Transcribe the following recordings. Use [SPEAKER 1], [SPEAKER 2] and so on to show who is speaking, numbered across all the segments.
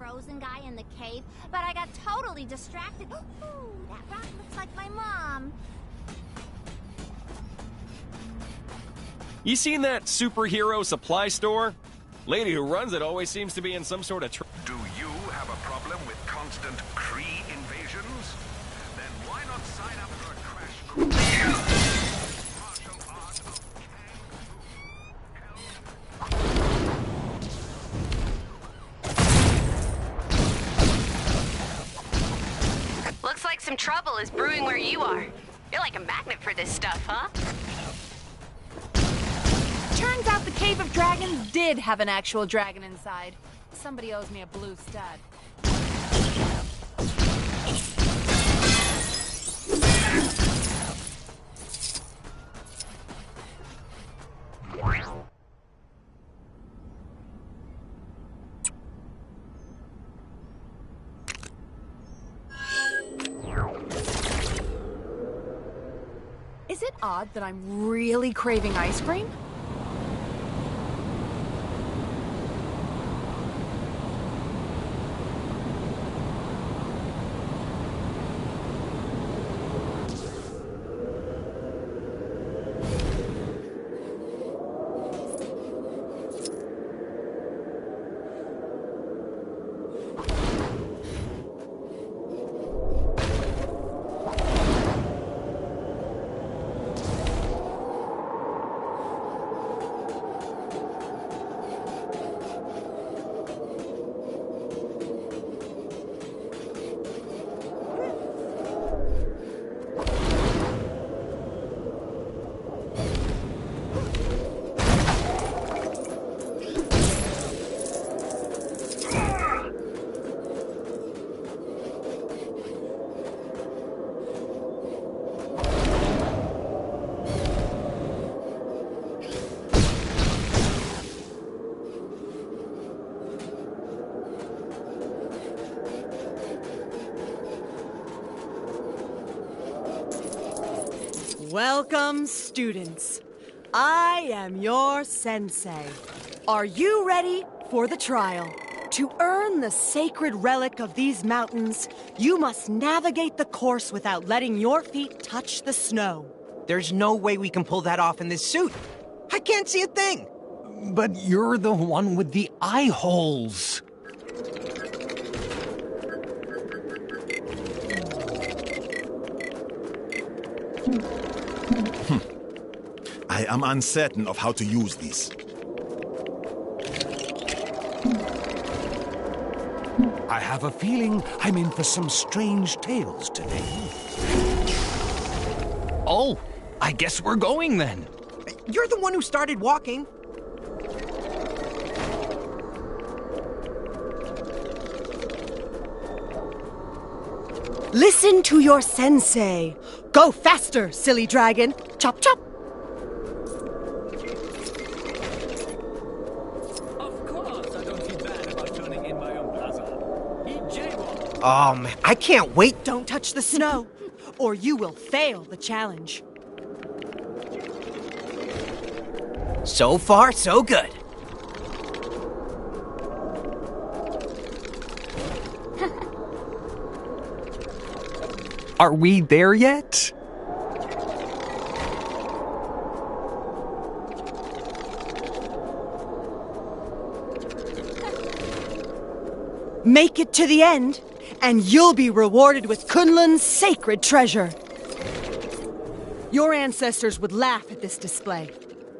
[SPEAKER 1] frozen guy in the cave, but I got totally distracted. Ooh, that rock looks like my mom.
[SPEAKER 2] You seen that superhero supply store? Lady who runs it always seems to be in some sort of
[SPEAKER 3] Do you have a problem with constant Kree invasions? Then why not sign up for a crash course? Martial art of
[SPEAKER 4] Looks like some trouble is brewing where you are. You're like a magnet for this stuff, huh?
[SPEAKER 5] Turns out the Cave of Dragons did have an actual dragon inside. Somebody owes me a blue stud. Is it odd that I'm really craving ice cream?
[SPEAKER 6] Welcome, students. I am your sensei. Are you ready for the trial? To earn the sacred relic of these mountains, you must navigate the course without letting your feet touch the snow.
[SPEAKER 7] There's no way we can pull that off in this suit. I can't see a thing.
[SPEAKER 8] But you're the one with the eye holes.
[SPEAKER 9] I am uncertain of how to use these.
[SPEAKER 8] I have a feeling I'm in for some strange tales today. Oh, I guess we're going then.
[SPEAKER 7] You're the one who started walking.
[SPEAKER 6] Listen to your sensei. Go faster, silly dragon. Chop, chop.
[SPEAKER 10] Of course, I don't feel bad about turning in my own plaza. He jaywalked.
[SPEAKER 7] Oh, man, I can't wait.
[SPEAKER 6] Don't touch the snow, or you will fail the challenge.
[SPEAKER 7] So far, so good.
[SPEAKER 8] Are we there yet?
[SPEAKER 6] Make it to the end, and you'll be rewarded with Kunlun's sacred treasure. Your ancestors would laugh at this display,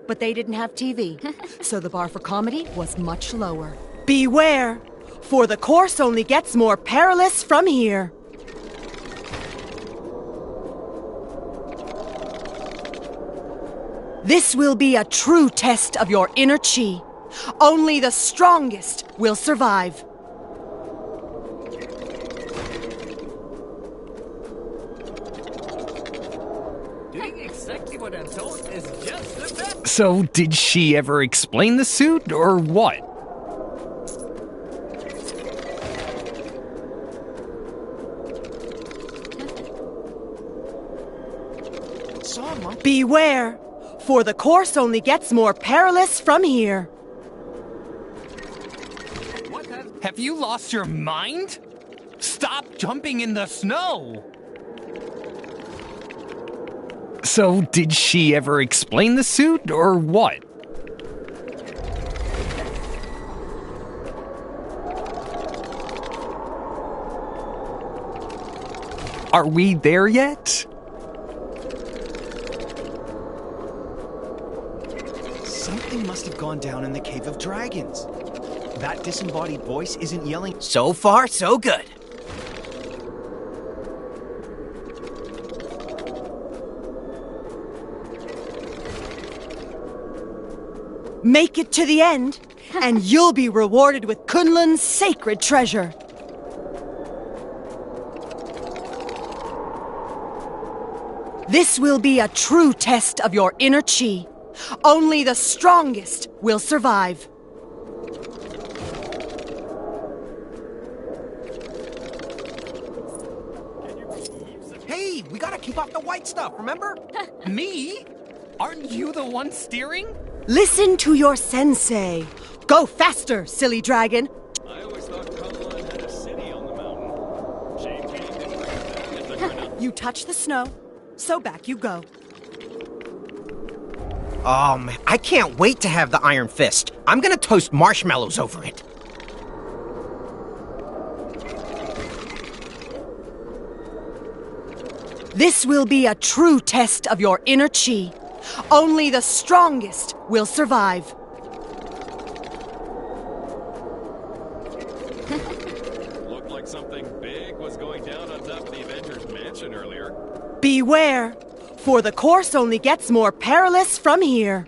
[SPEAKER 6] but they didn't have TV, so the bar for comedy was much lower. Beware, for the course only gets more perilous from here. This will be a true test of your inner chi. Only the strongest will survive.
[SPEAKER 10] Doing exactly what I'm told is just the best.
[SPEAKER 8] So, did she ever explain the suit, or what?
[SPEAKER 6] Beware, for the course only gets more perilous from here.
[SPEAKER 11] Have you lost your mind? Stop jumping in the snow! So, did she ever explain the suit, or what? Are we there yet?
[SPEAKER 12] Something must have gone down in the Cave of Dragons. That disembodied voice isn't yelling.
[SPEAKER 7] So far, so good.
[SPEAKER 6] Make it to the end, and you'll be rewarded with Kunlun's sacred treasure. This will be a true test of your inner chi. Only the strongest will survive.
[SPEAKER 7] Hey, we gotta keep off the white stuff, remember?
[SPEAKER 11] Me? Aren't you the one steering?
[SPEAKER 6] Listen to your sensei. Go faster, silly dragon.
[SPEAKER 2] I always thought Kunlun had a city on the mountain. Shame King didn't recommend that if they're enough.
[SPEAKER 6] You touch the snow, so back you go.
[SPEAKER 7] Oh, man, I can't wait to have the Iron Fist. I'm gonna toast marshmallows over it.
[SPEAKER 6] This will be a true test of your inner chi. Only the strongest will survive.
[SPEAKER 2] Looked like something big was going down on top of the Avengers Mansion earlier.
[SPEAKER 6] Beware, for the course only gets more perilous from here.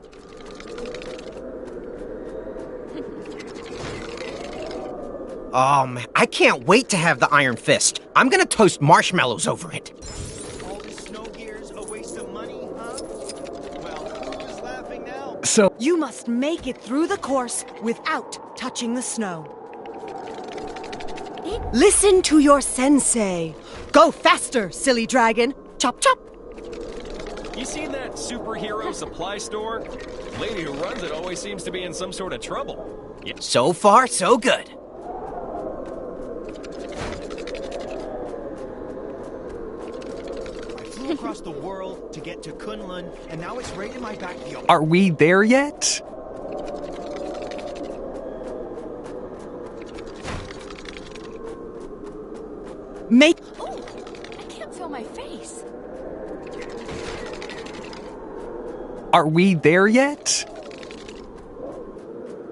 [SPEAKER 7] Oh, man, I can't wait to have the Iron Fist. I'm gonna toast marshmallows over it.
[SPEAKER 12] All this snow gear's a waste of money, huh? Well, who's laughing now?
[SPEAKER 11] So,
[SPEAKER 6] You must make it through the course without touching the snow. Listen to your sensei. Go faster, silly dragon. Chop, chop.
[SPEAKER 2] You seen that superhero supply store? Lady who runs it always seems to be in some sort of trouble. Yeah.
[SPEAKER 7] So far, so good.
[SPEAKER 12] I flew across the world to get to Kunlun, and now it's right in my backyard.
[SPEAKER 11] are we there yet?
[SPEAKER 6] Make...
[SPEAKER 5] Oh, I can't feel my face.
[SPEAKER 11] Are we there yet?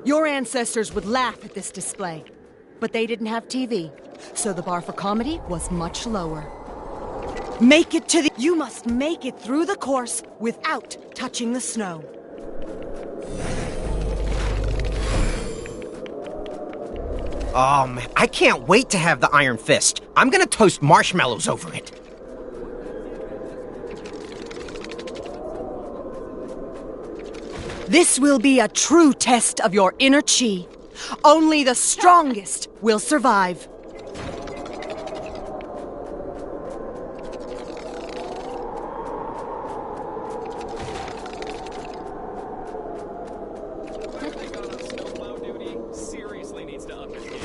[SPEAKER 6] Your ancestors would laugh at this display, but they didn't have TV, so the bar for comedy was much lower. Make it to the... You must make it through the course without touching the snow.
[SPEAKER 7] Oh, man, I can't wait to have the Iron Fist. I'm gonna toast marshmallows over it.
[SPEAKER 6] This will be a true test of your inner chi. Only the strongest will survive.
[SPEAKER 2] They got on snowplow duty. Seriously needs to up his game.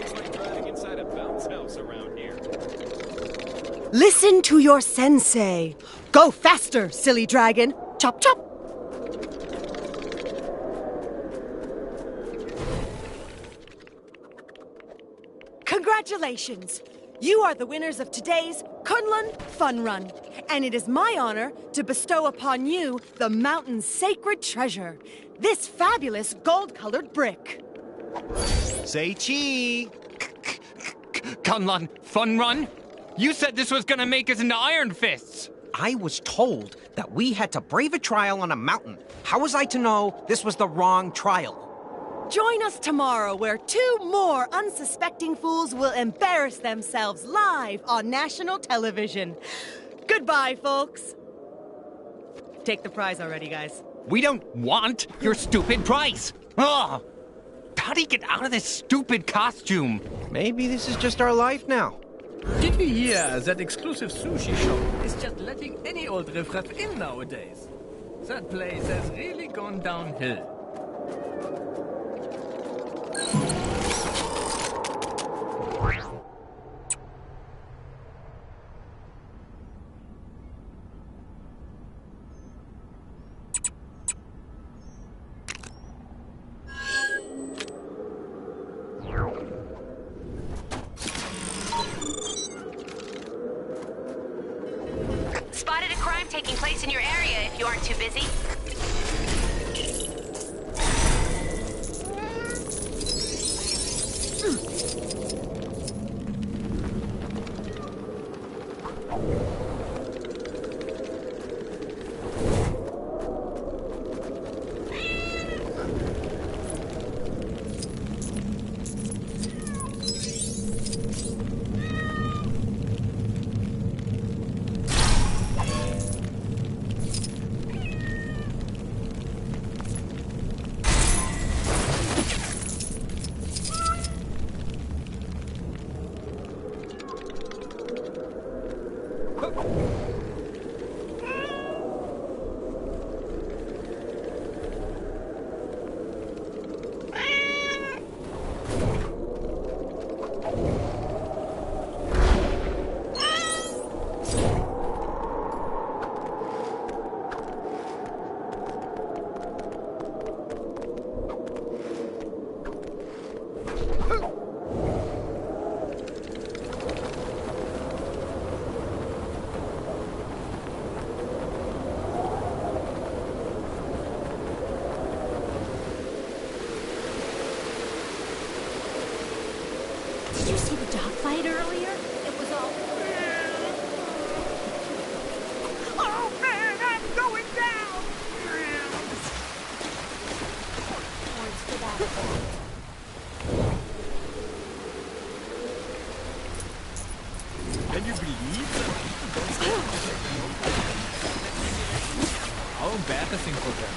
[SPEAKER 2] It's like driving inside a bounce house around here.
[SPEAKER 6] Listen to your sensei. Go faster, silly dragon. Chop, chop. Congratulations! You are the winners of today's Kunlun Fun Run, and it is my honor to bestow upon you the mountain's sacred treasure, this fabulous gold-colored brick.
[SPEAKER 12] Say chi.
[SPEAKER 11] Kunlun, fun run? You said this was gonna make us into Iron Fists!
[SPEAKER 7] I was told that we had to brave a trial on a mountain. How was I to know this was the wrong trial?
[SPEAKER 6] Join us tomorrow where two more unsuspecting fools will embarrass themselves live on national television. Goodbye, folks. Take the prize already, guys.
[SPEAKER 11] We don't want your stupid prize! Ugh! How do you get out of this stupid costume?
[SPEAKER 7] Maybe this is just our life now.
[SPEAKER 10] Did we hear that exclusive sushi shop is just letting any old riffraff in nowadays? That place has really gone downhill.
[SPEAKER 4] Spotted a crime taking place in your area if you aren't too busy.
[SPEAKER 1] Did you see the dogfight earlier? It was all... Oh man, I'm going down! Words for that effect.
[SPEAKER 10] Can you believe that? How embarrassing for them.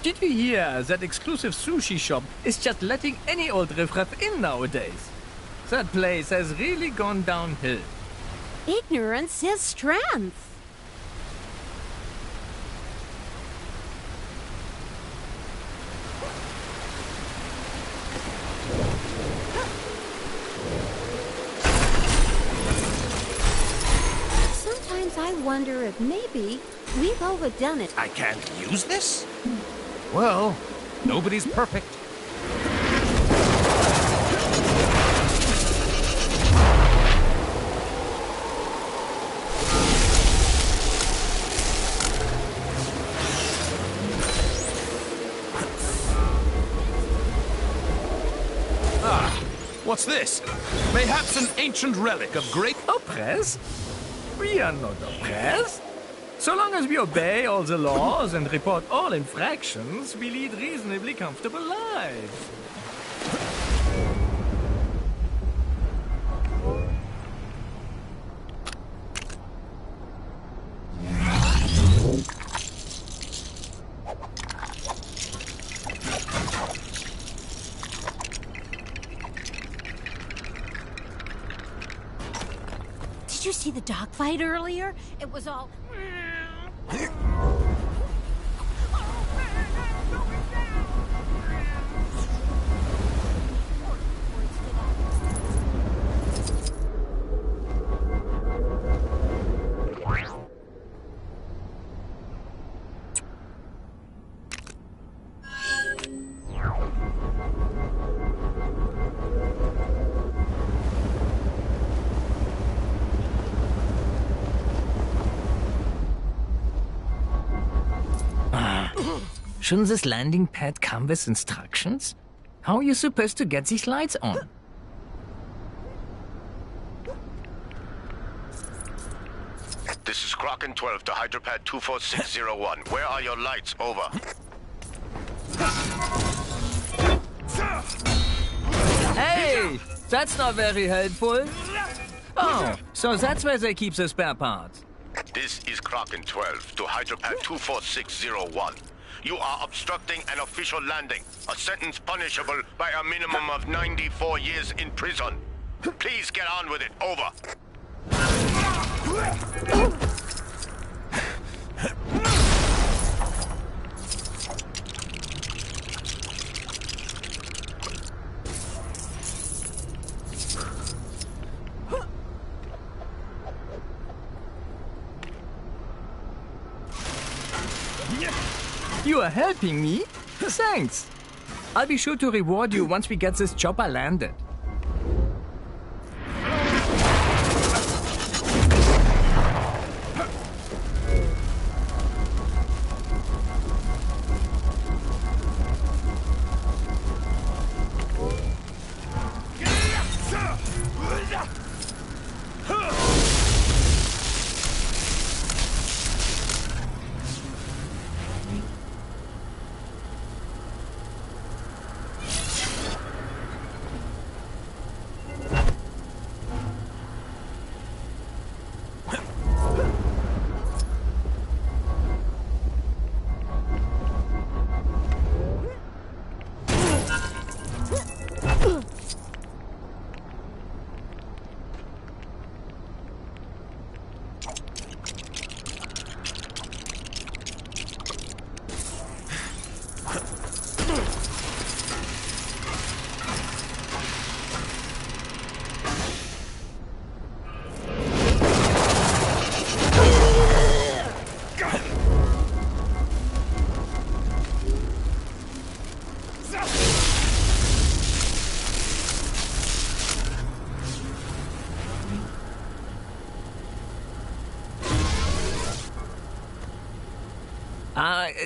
[SPEAKER 10] Did you hear that exclusive sushi shop is just letting any old riffraff in nowadays? That place has really gone downhill.
[SPEAKER 1] Ignorance is strength. Sometimes I wonder if maybe we've overdone it.
[SPEAKER 8] I can't use this? Well, nobody's perfect.
[SPEAKER 9] What's this? Mayhaps an ancient relic of great...
[SPEAKER 10] Oppressed? We are not oppressed. So long as we obey all the laws and report all infractions, we lead reasonably comfortable lives.
[SPEAKER 1] Did you see the dogfight earlier? It was all...
[SPEAKER 10] Shouldn't this landing pad come with instructions? How are you supposed to get these lights on?
[SPEAKER 3] This is Kraken 12 to Hydropad 24601. Where are your lights? Over.
[SPEAKER 10] Hey! That's not very helpful. Oh, so that's where they keep the spare parts.
[SPEAKER 3] This is Kraken 12 to Hydropad 24601. You are obstructing an official landing, a sentence punishable by a minimum of 94 years in prison. Please get on with it. Over.
[SPEAKER 10] you are helping me? Thanks. I'll be sure to reward you once we get this chopper landed.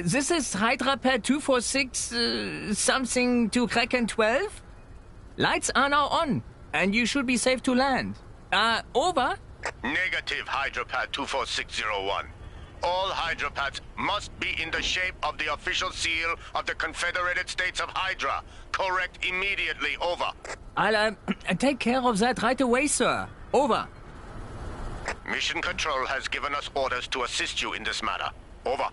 [SPEAKER 10] This is Hydra pad 246 something to Kraken 12? Lights are now on, and you should be safe to land. Over?
[SPEAKER 3] Negative, Hydropad 24601. All Hydropads must be in the shape of the official seal of the Confederated States of Hydra. Correct immediately. Over.
[SPEAKER 10] I'll take care of that right away, sir. Over.
[SPEAKER 3] Mission Control has given us orders to assist you in this matter. Over.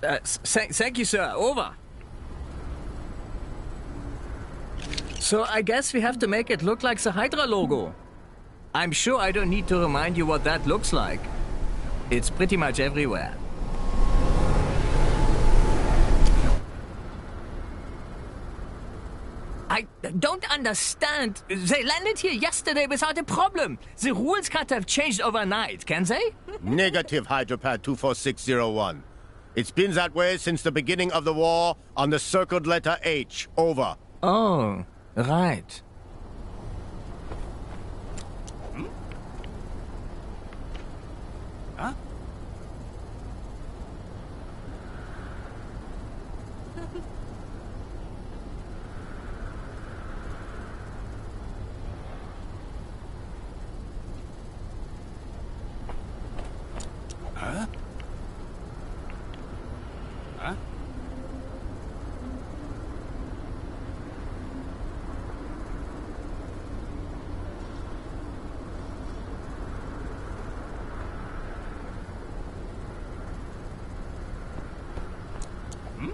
[SPEAKER 10] Thank you, sir. Over. So I guess we have to make it look like the Hydra logo. I'm sure I don't need to remind you what that looks like. It's pretty much everywhere. I don't understand. They landed here yesterday without a problem. The rules can't have changed overnight, can they?
[SPEAKER 3] Negative, Hydropad 24601. It's been that way since the beginning of the war on the circled letter H. Over.
[SPEAKER 10] Oh, right.
[SPEAKER 12] Huh? Huh? Huh? Hmm?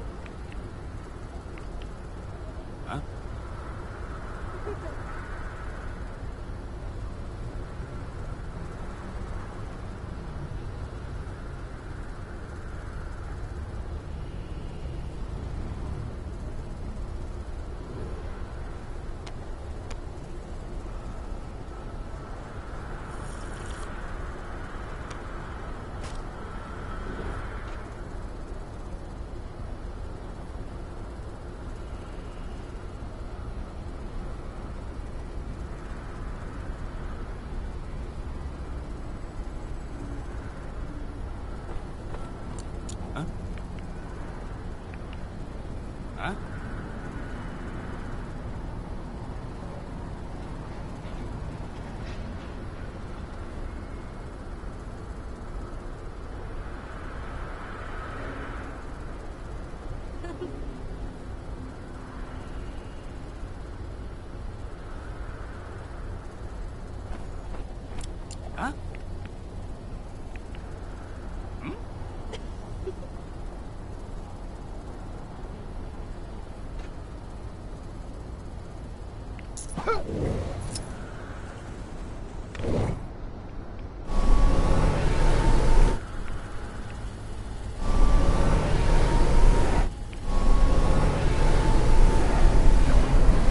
[SPEAKER 12] Huh? Huh? Huh? Hmm?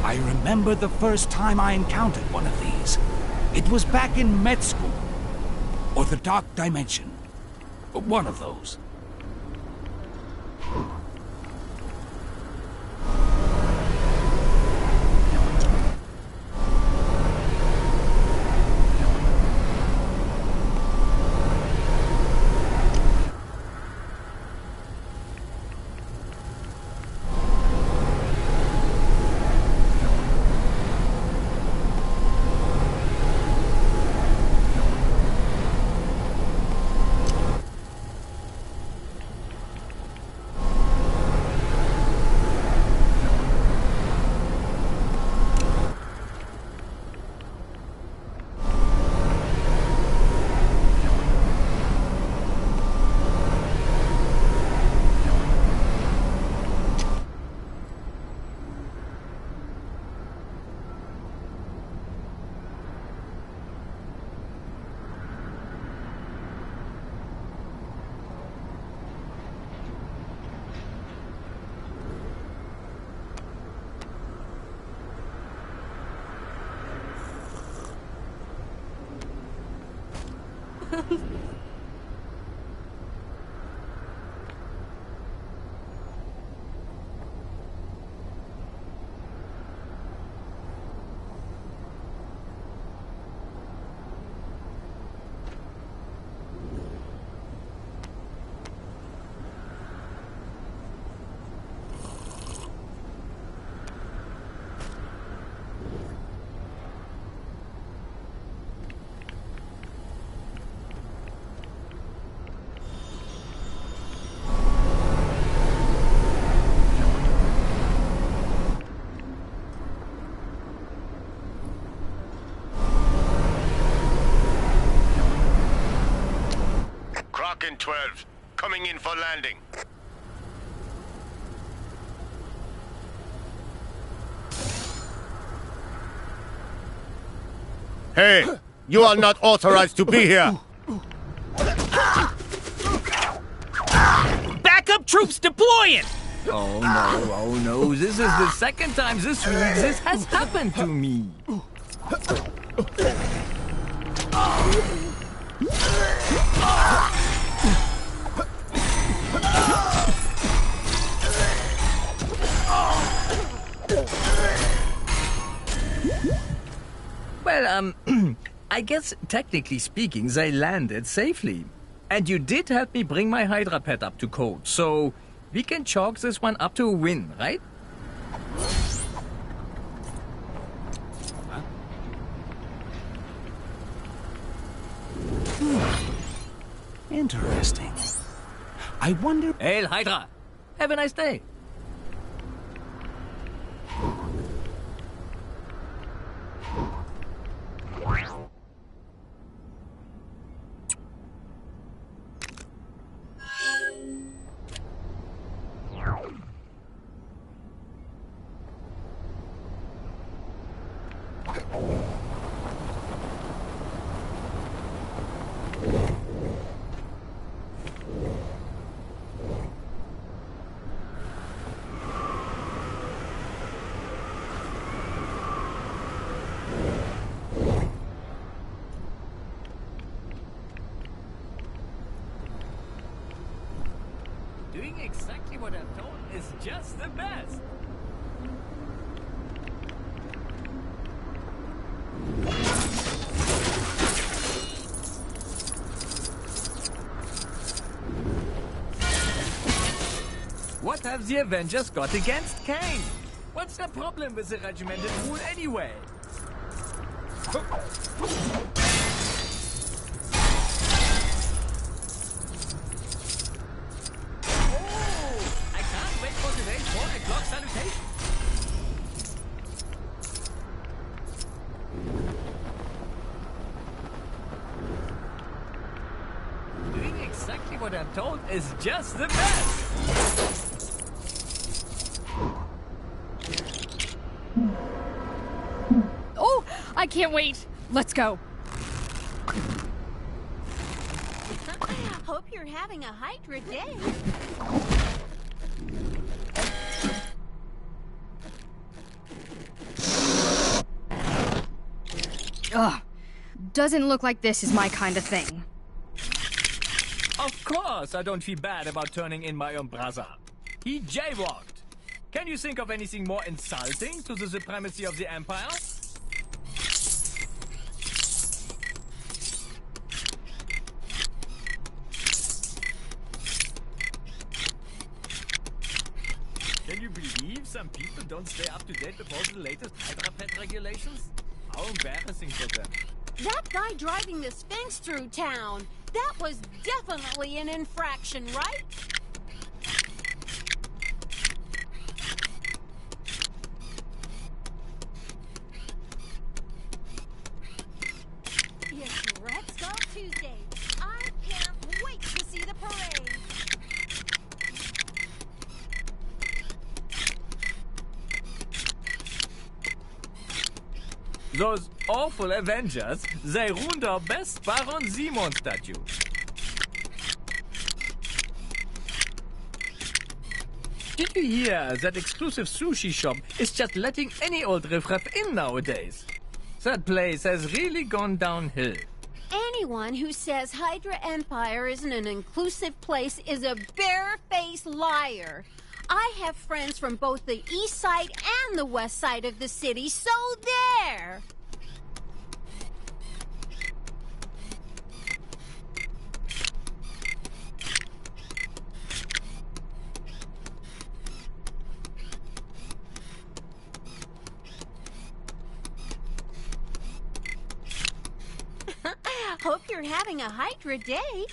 [SPEAKER 8] I remember the first time I encountered one of these. It was back in med school. Or or the dark dimension. One of those.
[SPEAKER 3] Kraken 12, coming in for landing. Hey, you are not authorized to be here.
[SPEAKER 10] Backup troops deploying! Oh no, this is the second time this week this has happened to me. Well, I guess technically speaking, they landed safely. And you did help me bring my Hydra pet up to code, so we can chalk this one up to a win, right?
[SPEAKER 8] Interesting. I wonder...
[SPEAKER 10] Hail, Hydra! Have a nice day. Doing exactly what I'm told is just the best. What have the Avengers got against Kane? What's the problem with the regimented rule anyway? I can't wait for today's 4 o'clock salutation. Doing exactly what I'm told is just the best.
[SPEAKER 5] Oh, I can't wait. Let's go.
[SPEAKER 1] Hope you're having a Hydra day.
[SPEAKER 13] Ugh. Doesn't look like this is my kind of thing.
[SPEAKER 10] Of course I don't feel bad about turning in my own brother. He jaywalked. Can you think of anything more insulting to the supremacy of the Empire? Can you believe some people don't stay up to date with all the latest Hydra pet regulations? How embarrassing for them.
[SPEAKER 13] That guy driving the Sphinx through town, that was definitely an infraction, right? It's Red Skull Tuesday. I can't wait to see the parade.
[SPEAKER 10] Those awful Avengers, they ruined our best Baron Simon statue. Did you hear that exclusive sushi shop is just letting any old riffraff in nowadays? That place has really gone downhill.
[SPEAKER 13] Anyone who says Hydra Empire isn't an inclusive place is a bare-faced liar. I have friends from both the east side and the west side of the city, so there! Hope you're having a Hydra day.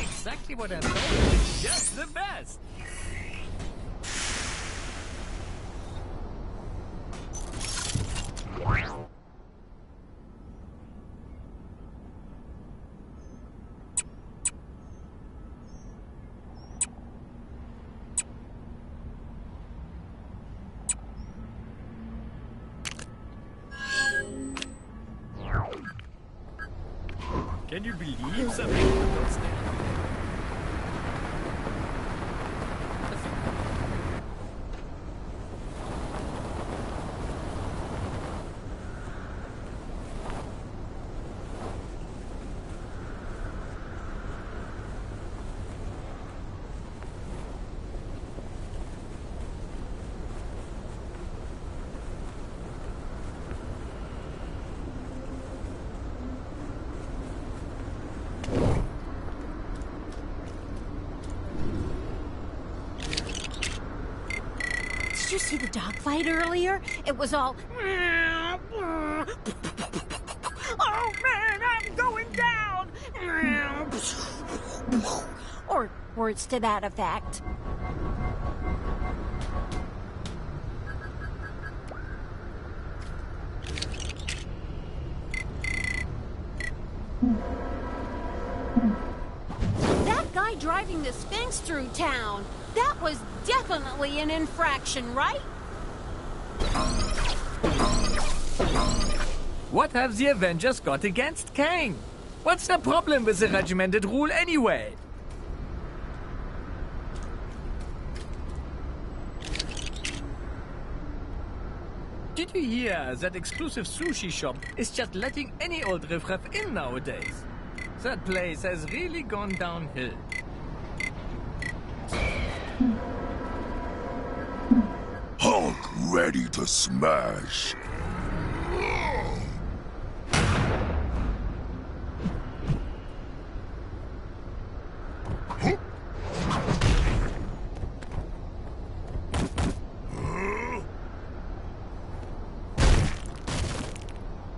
[SPEAKER 10] Exactly what I thought. It's just the best. Can you believe something was there?
[SPEAKER 13] Did you see the dogfight earlier? It was all... Oh man, I'm going down! Or words to that effect. That guy driving the Sphinx through town, that was definitely an infraction, right?
[SPEAKER 10] What have the Avengers got against Kang? What's the problem with the regimented rule anyway? Did you hear that exclusive sushi shop is just letting any old riffraff in nowadays? That place has really gone downhill.
[SPEAKER 14] Hulk ready to smash.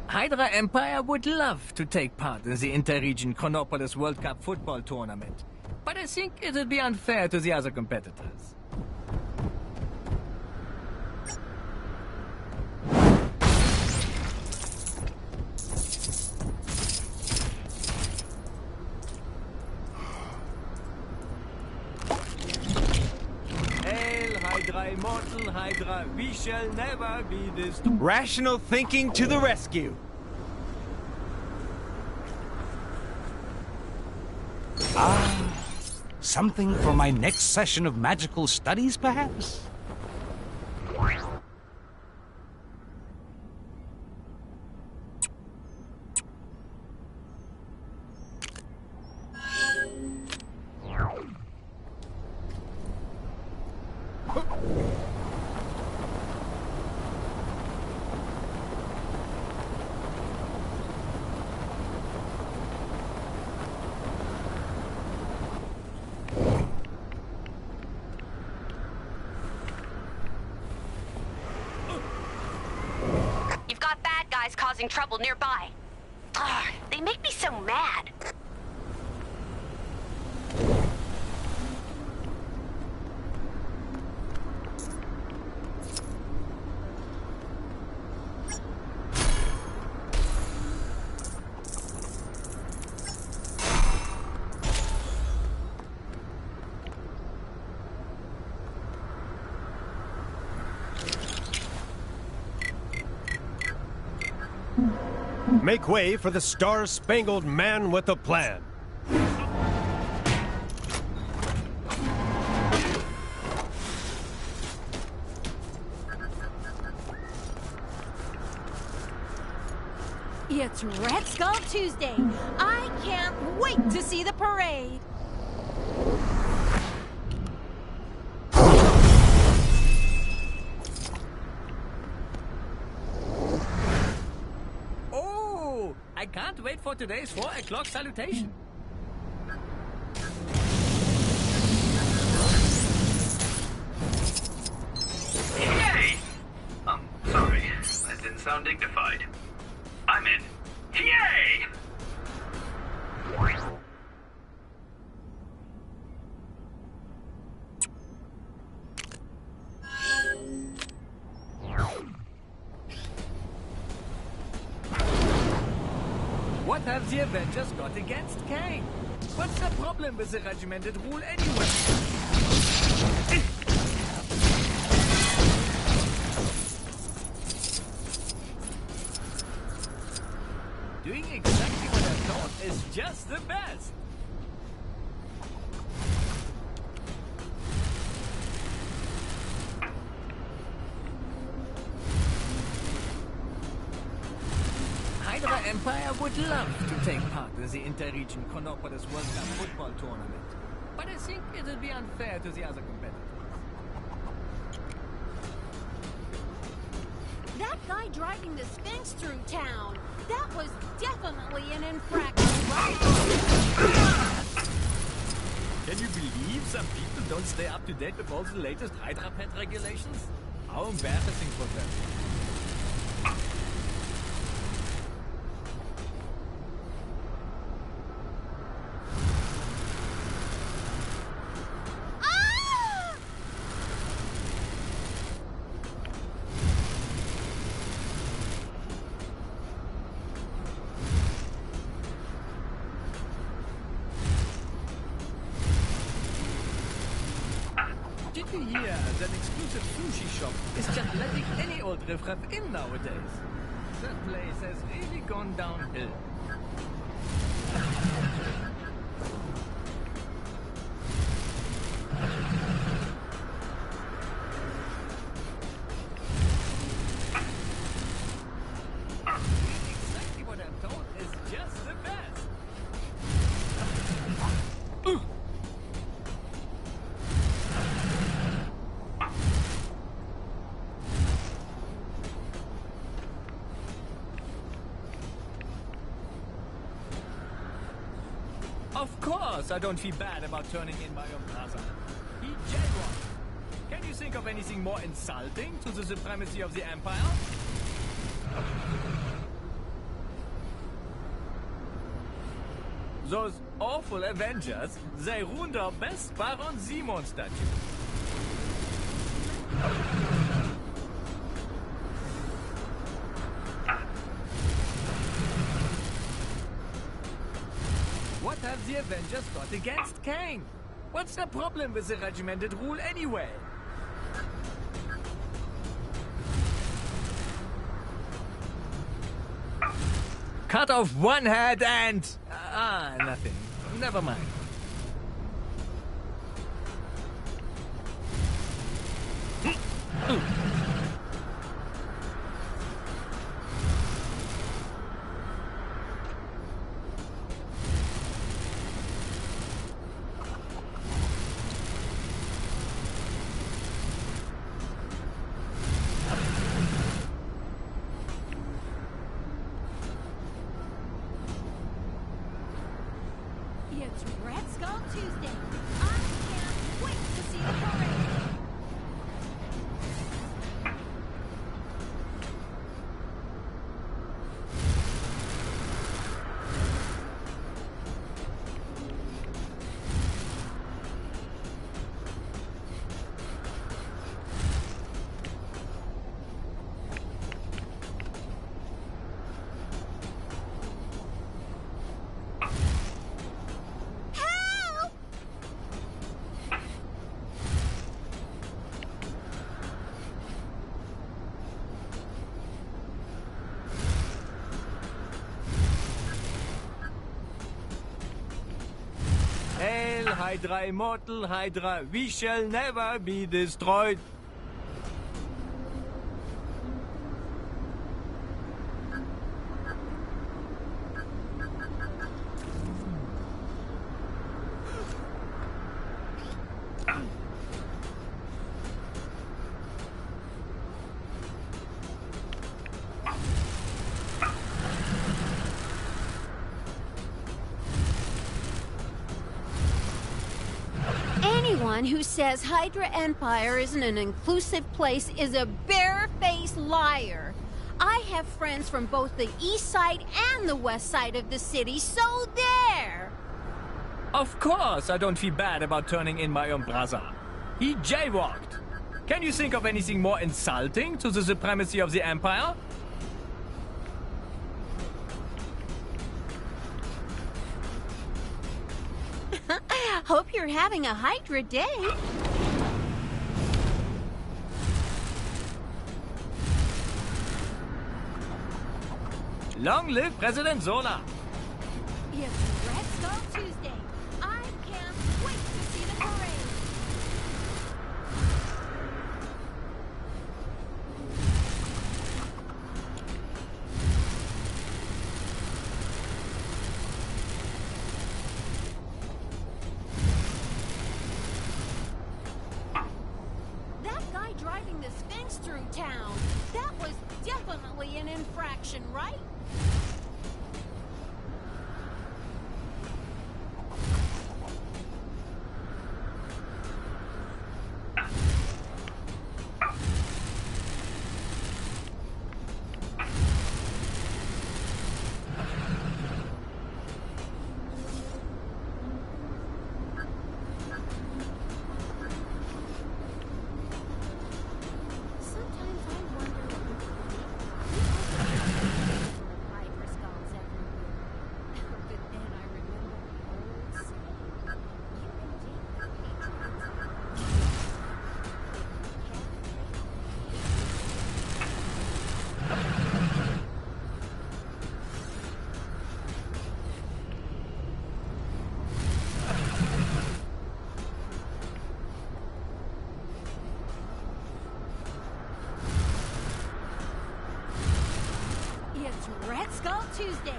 [SPEAKER 10] Hydra Empire would love to take part in the Inter-Region Chronopolis World Cup football tournament, but I think it would be unfair to the other competitors. El Hydraemon bottle, Hydra. We shall never be this.
[SPEAKER 15] Rational thinking to the rescue.
[SPEAKER 8] Ah, something for my next session of magical studies, perhaps?
[SPEAKER 4] You've got bad guys causing trouble nearby. Ugh, they make me so mad.
[SPEAKER 16] Make way for the Star-Spangled Man with a Plan.
[SPEAKER 13] It's Red Skull Tuesday. I can't wait to see the parade.
[SPEAKER 10] Oh, I can't wait for today's 4 o'clock salutation.
[SPEAKER 17] Yay! Sorry, that didn't sound dignified. I meant, yay!
[SPEAKER 10] What have the Avengers got against Kang? What's the problem with the regimented rule anyway? Doing exactly what I'm told is just the best. Hydra Empire would love to take part in the Interregion Chronopolis World Cup football tournament, but I think it would be unfair to the other competitors.
[SPEAKER 13] That guy driving the Sphinx through town, that was definitely an infraction, right?
[SPEAKER 10] Can you believe some people don't stay up to date with all the latest Hydra Pet regulations? How embarrassing for them. Did you hear that exclusive sushi shop is just letting any old riffraff in nowadays? That place has really gone downhill. Exactly what I'm told is just the best. Of course I don't feel bad about turning in my own brother. He jaywalked. Can you think of anything more insulting to the supremacy of the Empire? Those awful Avengers, they ruined our best Baron Simon statue. What have the Avengers got against Kang? What's the problem with the regimented rule anyway? cut off one head and... nothing. Never mind.
[SPEAKER 13] It's Red Skull Tuesday. I can't wait to see the parade.
[SPEAKER 10] Hail, Hydra, immortal Hydra, we shall never be destroyed.
[SPEAKER 13] Anyone who says Hydra Empire isn't an inclusive place is a barefaced liar. I have friends from both the east side and the west side of the city, so there!
[SPEAKER 10] Of course I don't feel bad about turning in my own brother. He jaywalked. Can you think of anything more insulting to the supremacy of the Empire?
[SPEAKER 13] Hope you're having a Hydra day.
[SPEAKER 10] Long live President Zola!
[SPEAKER 13] It's Red Skull Tuesday. I can't wait to see the parade. That guy driving the Sphinx through town, that was definitely an infraction, right? It's Red Skull Tuesday.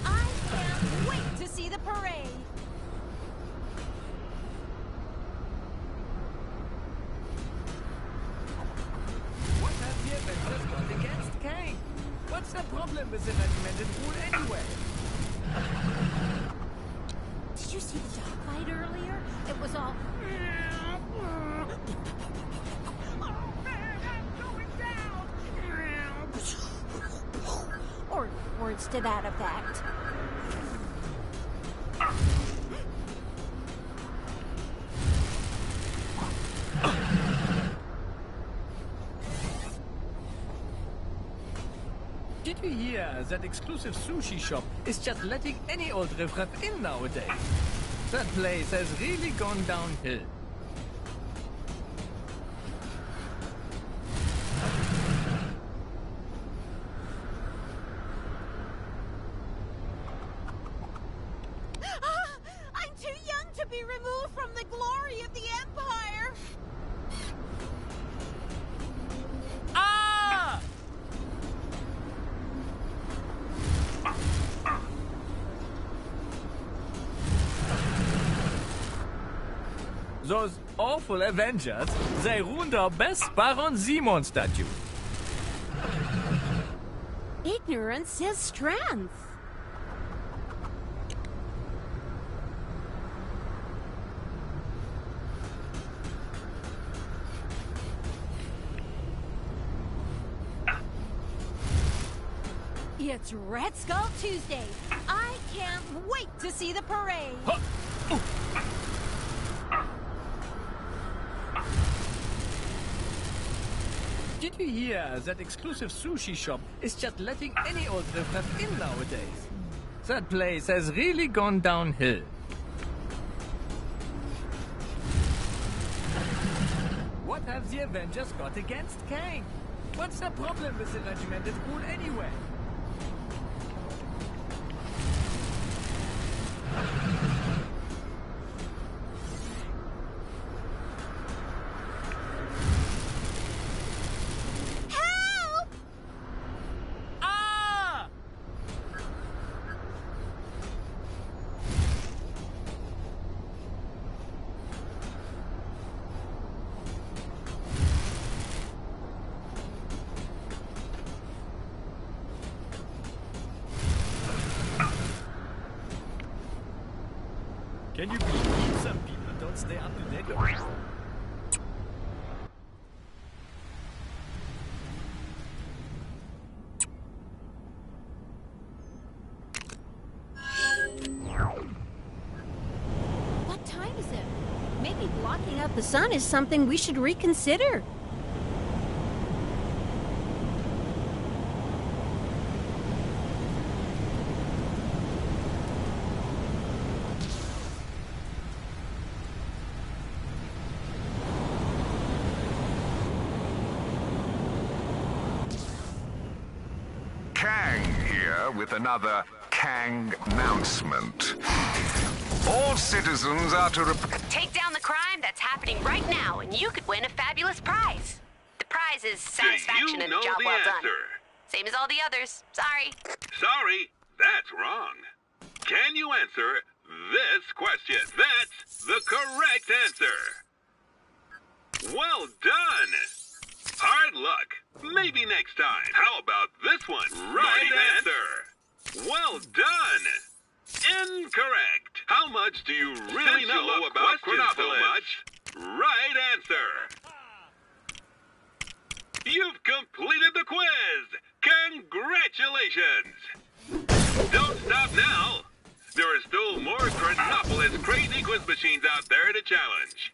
[SPEAKER 13] I can't wait to see the parade.
[SPEAKER 10] What have the Avengers got against Kang? What's the problem with the regimented rule anyway?
[SPEAKER 13] Did you see the dogfight earlier? It was all... Or words to that effect.
[SPEAKER 10] Did you hear that exclusive sushi shop is just letting any old riffraff in nowadays? That place has really gone downhill.
[SPEAKER 13] be removed from the glory of the Empire!
[SPEAKER 10] Ah! Those awful Avengers, they ruined our best Baron Simon statue.
[SPEAKER 13] Ignorance is strength. It's Red Skull Tuesday. I can't wait to see the parade.
[SPEAKER 10] Did you hear that exclusive sushi shop is just letting any old riffraff in nowadays? That place has really gone downhill. What have the Avengers got against Kang? What's the problem with the regimented rule anyway? Can you believe some people don't stay up to date?
[SPEAKER 13] What time is it? Maybe blocking out the sun is something we should reconsider.
[SPEAKER 14] Kang here with another Kang announcement. All citizens are to
[SPEAKER 4] Take down the crime that's happening right now, and you could win a fabulous prize. The prize is satisfaction and a job well done. Same as all the others. Sorry.
[SPEAKER 18] Sorry, that's wrong. Can you answer this question? That's the correct answer. Well done. Hard luck. Maybe next time. How about this one? Right answer. Well done. Incorrect. How much do you really know about so much? Right answer. You've completed the quiz. Congratulations. Don't stop now. There are still more Chronopolis crazy quiz machines out there to challenge.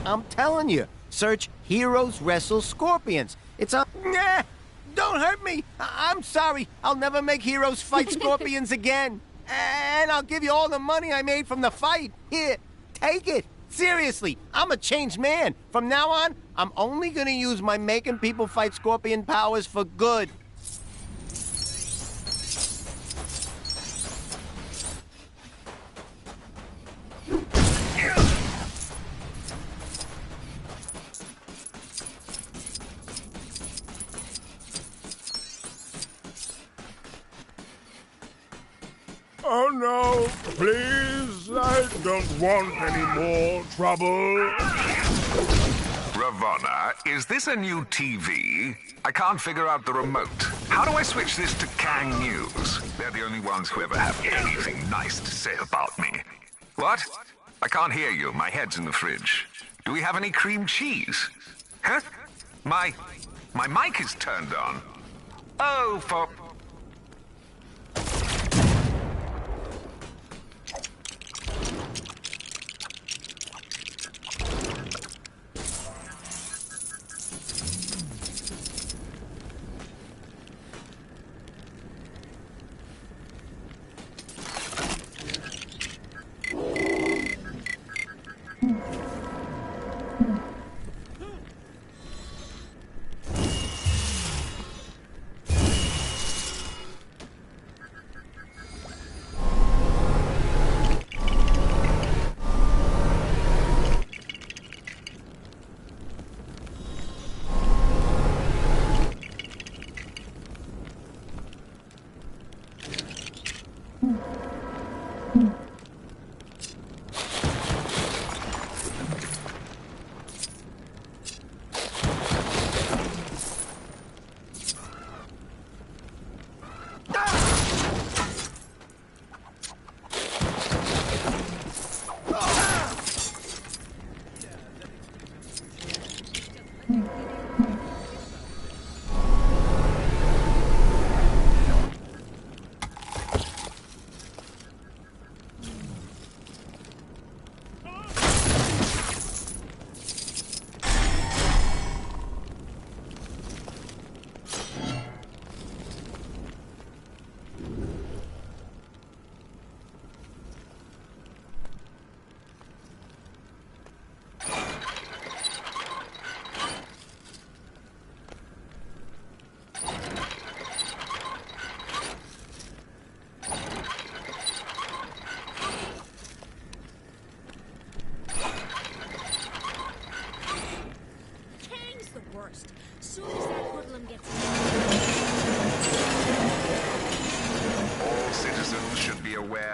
[SPEAKER 19] I'm telling you, search Heroes Wrestle Scorpions. It's a... Nah! Don't hurt me! I'm sorry. I'll never make heroes fight scorpions again. And I'll give you all the money I made from the fight. Here, take it. Seriously, I'm a changed man. From now on, I'm only gonna use my making people fight scorpion powers for good.
[SPEAKER 14] Oh no, please, I don't want any more trouble. Ravonna, is this a new TV? I can't figure out the remote. How do I switch this to Kang News? They're the only ones who ever have anything nice to say about me. What? I can't hear you. My head's in the fridge. Do we have any cream cheese? Huh? My mic is turned on. Oh, for...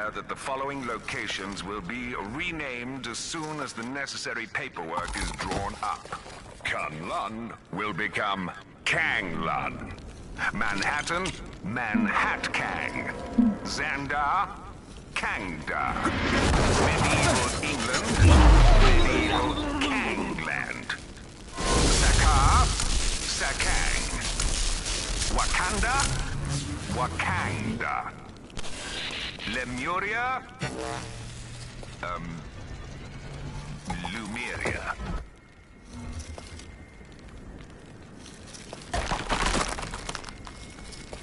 [SPEAKER 14] declare that the following locations will be renamed as soon as the necessary paperwork is drawn up. Kunlun will become Kanglun. Manhattan, Manhatkang. Xandar, Kangda. Medieval England, Medieval Kangland. Sakar, Sakang. Wakanda, Wakanda. Lemuria, Lumeria.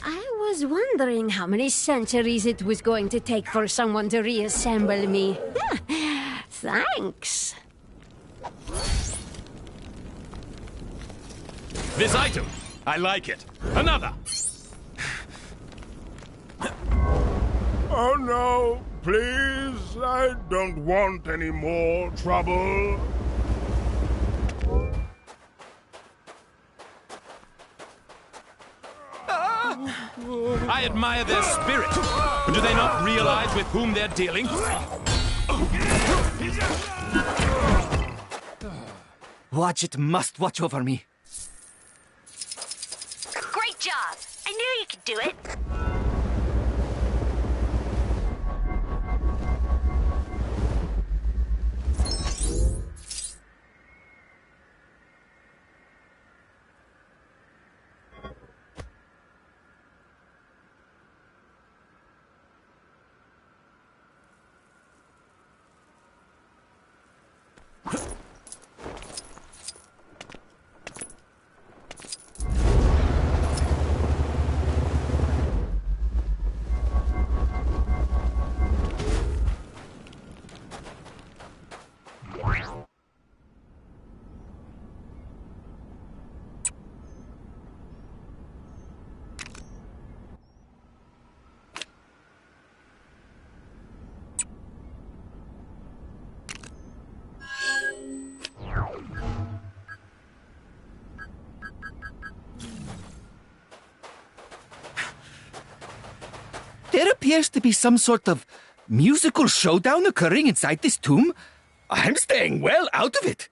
[SPEAKER 13] I was wondering how many centuries it was going to take for someone to reassemble me. Thanks.
[SPEAKER 2] This item, I like it. Another.
[SPEAKER 20] Oh no, please, I don't want any more trouble.
[SPEAKER 2] I admire their spirit. But do they not realize with whom they're dealing?
[SPEAKER 15] Watch must watch over me.
[SPEAKER 4] Great job! I knew you could do it.
[SPEAKER 15] There appears to be some sort of musical showdown occurring inside this tomb. I'm staying well out of it.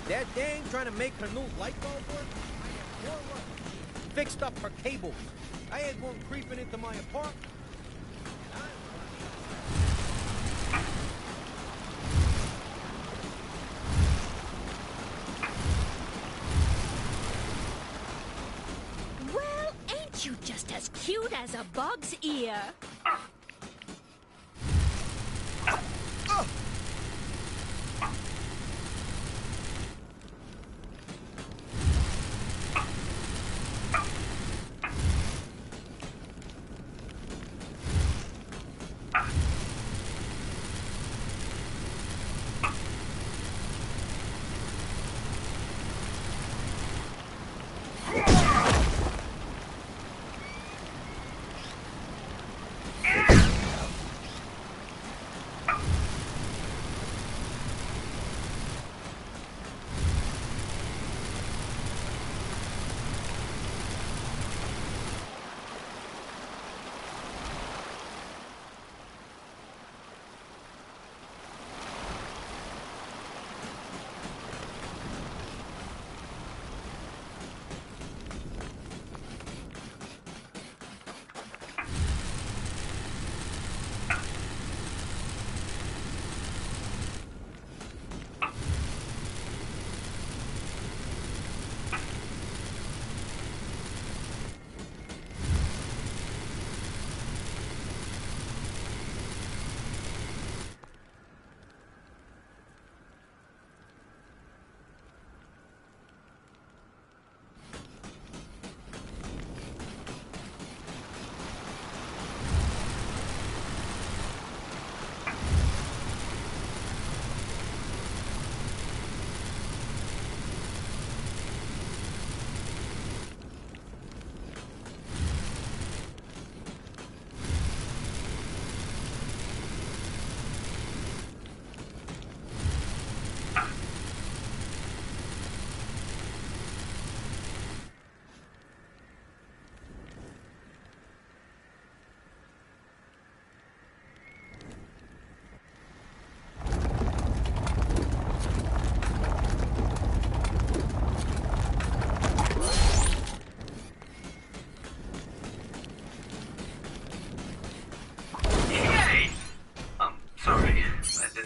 [SPEAKER 7] That dame trying to make her new light bulb work? I am more lucky. Fixed up her cables. I had one creeping into my apartment.
[SPEAKER 13] Well, ain't you just as cute as a bug's ear?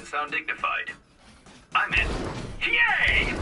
[SPEAKER 17] sound dignified. I'm in. Yay!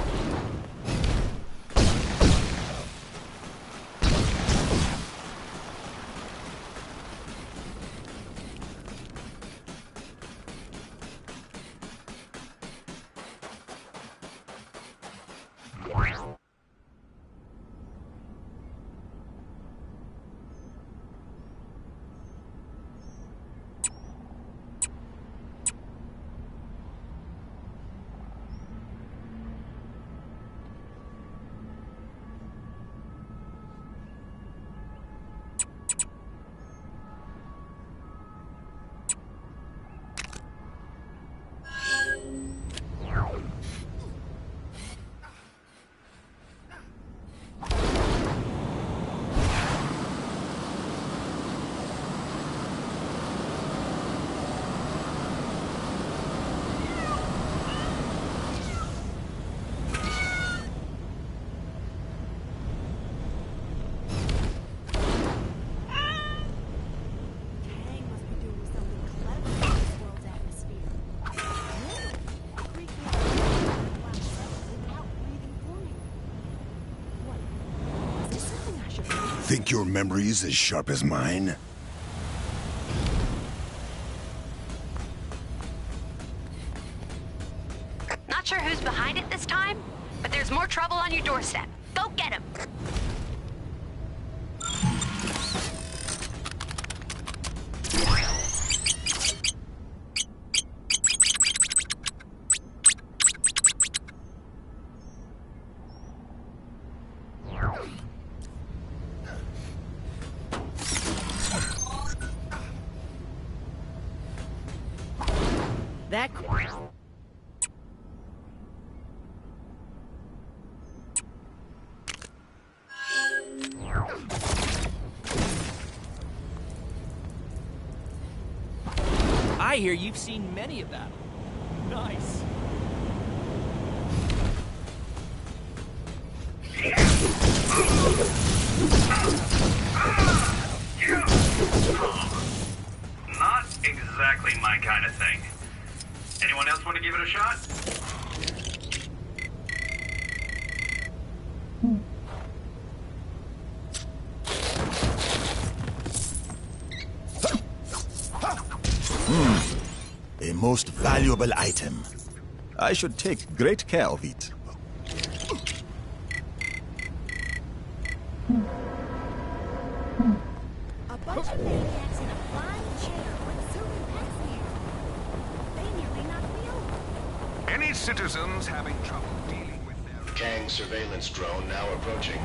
[SPEAKER 9] think your memory's as sharp as mine?
[SPEAKER 4] Not sure who's behind it this time, but there's more trouble on your doorstep. Go get him!
[SPEAKER 6] That...
[SPEAKER 21] I hear you've seen many of them. Nice.
[SPEAKER 17] Not exactly my kind of thing. Anyone else want to give it a shot?
[SPEAKER 9] A most valuable item. I should take great care of it.
[SPEAKER 1] A bunch of maniacs in a flying chair went zooming past here. They nearly knocked me over.
[SPEAKER 14] Any citizens having trouble dealing with their...
[SPEAKER 3] Kang surveillance drone now approaching.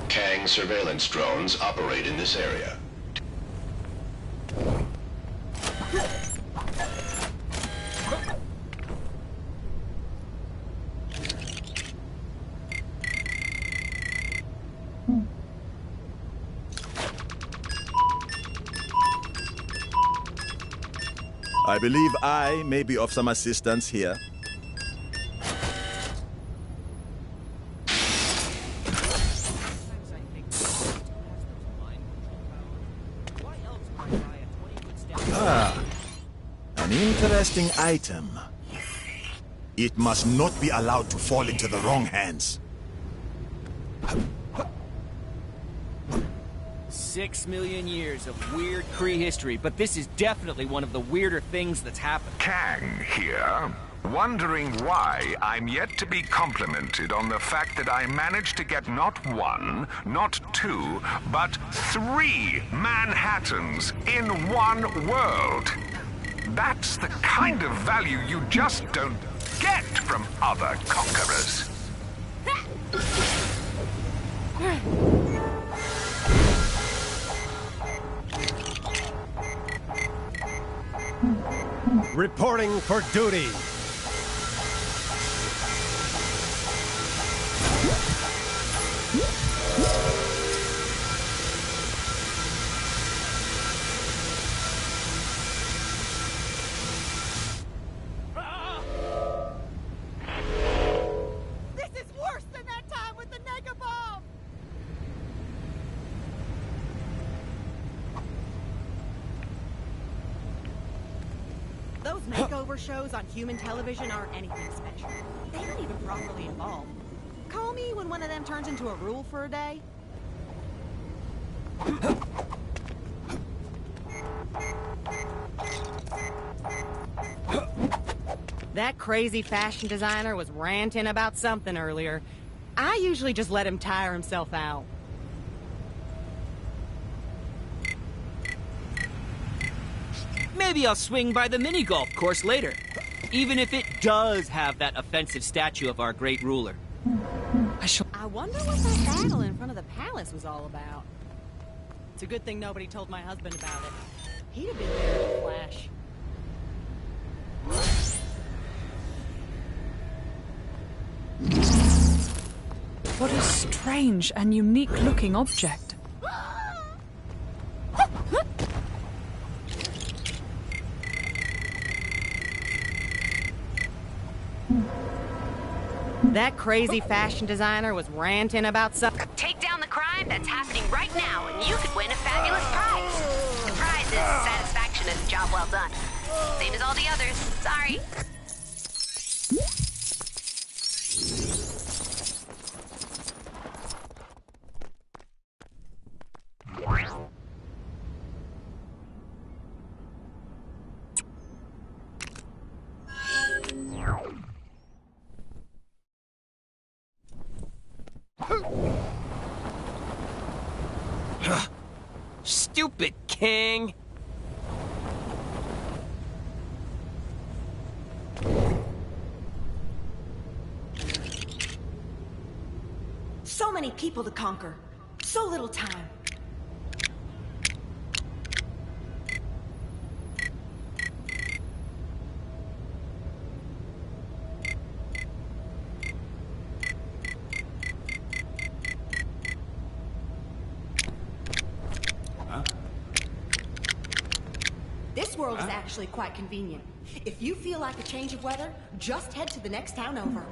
[SPEAKER 3] Kang surveillance drones operate in this area.
[SPEAKER 9] I believe I may be of some assistance here. An interesting item. It must not be allowed to fall into the wrong hands.
[SPEAKER 21] 6 million years of weird Kree history, but this is definitely one of the weirder things that's happened.
[SPEAKER 14] Kang here, wondering why I'm yet to be complimented on the fact that I managed to get not one, not two, but 3 Manhattans in one world. That's the kind of value you just don't get from other conquerors.
[SPEAKER 16] Reporting for duty.
[SPEAKER 6] This is worse than that time with the Nega Bomb! Those makeover shows on human television aren't anything special. They aren't even properly involved. Call me when one of them turns into a rule for a day. That crazy fashion designer was ranting about something earlier. I usually just let him tire himself out.
[SPEAKER 21] Maybe I'll swing by the mini-golf course later, even if it does have that offensive statue of our great ruler.
[SPEAKER 6] I wonder what that battle in front of the palace was all about. It's a good thing nobody told my husband about it.
[SPEAKER 5] He'd have been there in a flash.
[SPEAKER 11] What a strange and unique-looking object.
[SPEAKER 6] That crazy fashion designer was ranting about something.
[SPEAKER 4] Take down the crime that's happening right now, and you could win a fabulous prize. The prize is satisfaction and a job well done. Same as all the others. Sorry.
[SPEAKER 21] Stupid king!
[SPEAKER 1] So many people to conquer. So little time. This world is actually quite convenient. If you feel like a change of weather, just head to the next town over.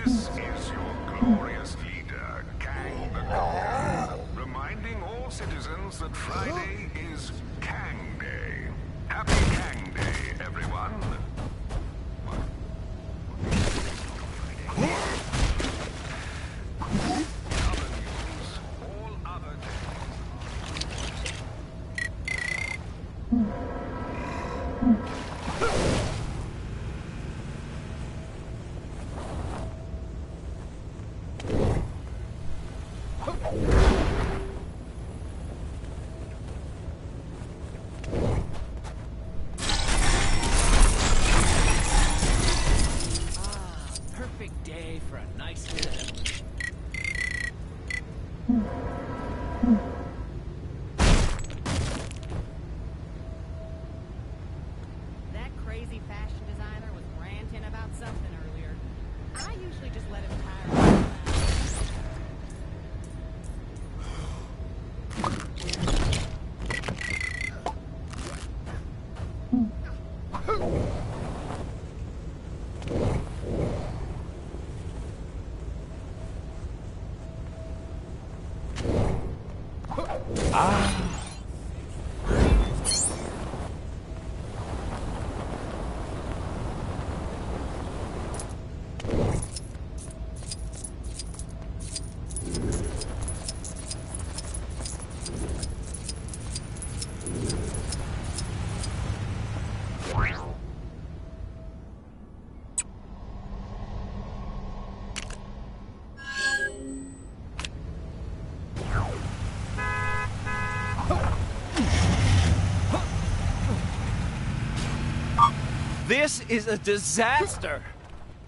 [SPEAKER 14] This is your glorious leader, Kang the Conqueror, reminding all citizens that Friday is Kang Day. Happy Kang Day, everyone.
[SPEAKER 21] Perfect day for a nice lift.
[SPEAKER 6] That crazy fashion designer was ranting about something earlier. I usually just let him tire.
[SPEAKER 12] This is a disaster.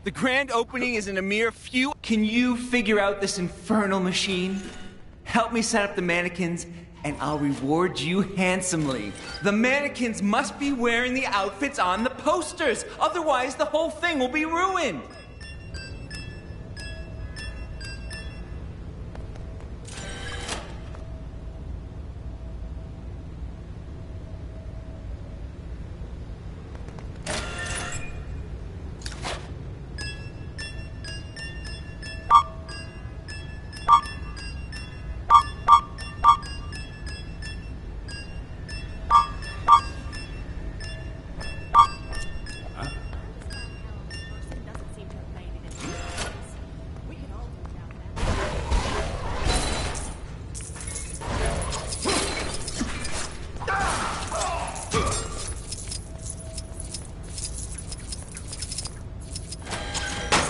[SPEAKER 12] The grand opening is in a mere few. Can you figure out this infernal machine? Help me set up the mannequins, and I'll reward you handsomely. The mannequins must be wearing the outfits on the posters, otherwise the whole thing will be ruined.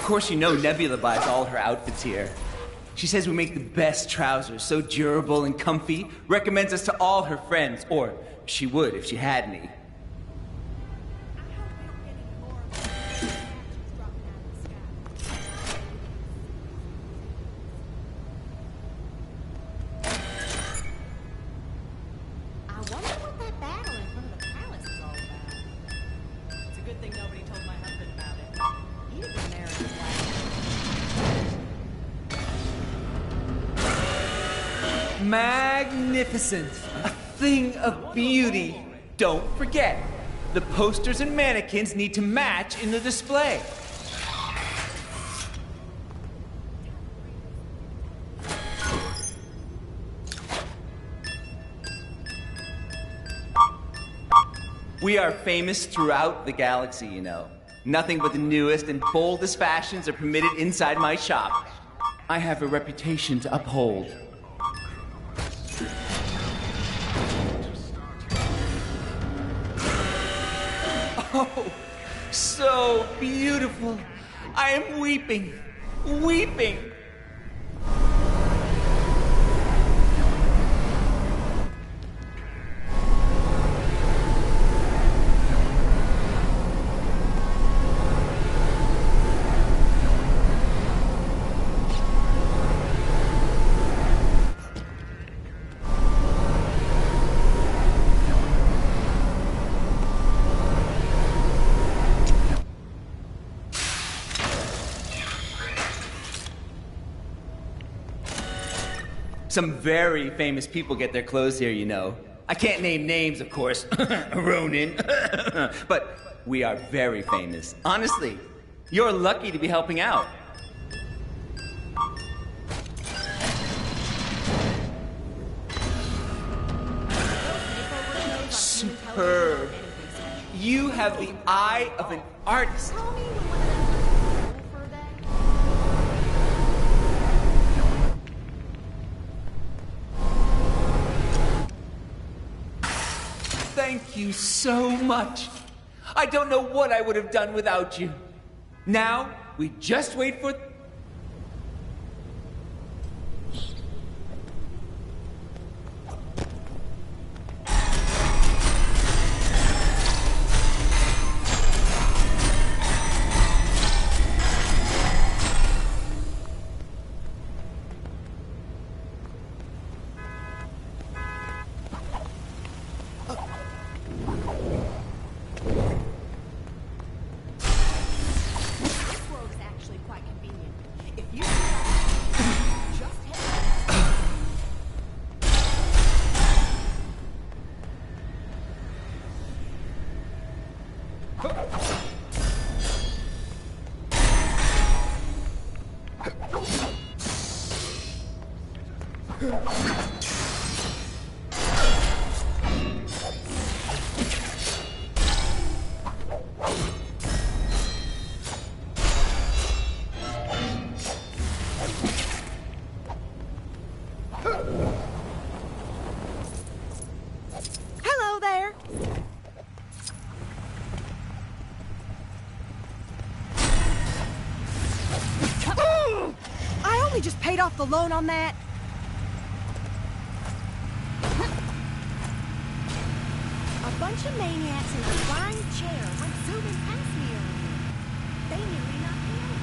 [SPEAKER 12] course you know Nebula buys all her outfits here. She says we make the best trousers, so durable and comfy, recommends us to all her friends, or she would if she had any.
[SPEAKER 1] I wonder what that battle in front of the palace is all about. It's a good thing nobody told my husband about it. He'd have been there in his last.
[SPEAKER 12] Magnificent! A thing of beauty. Don't forget, the posters and mannequins need to match in the display. We are famous throughout the galaxy, you know. Nothing but the newest and boldest fashions are permitted inside my shop. I have a reputation to uphold. Oh, so beautiful. I am weeping, weeping. Some very famous people get their clothes here, you know. I can't name names, of course. Ronin. But we are very famous. Honestly, you're lucky to be helping out. Superb. You have the eye of an artist. Thank you so much. I don't know what I would have done without you. Now, we just wait for...
[SPEAKER 6] Hello there. I only just paid off the loan on that.
[SPEAKER 1] A bunch of maniacs in a flying chair went zooming past me earlier. They nearly knocked me over.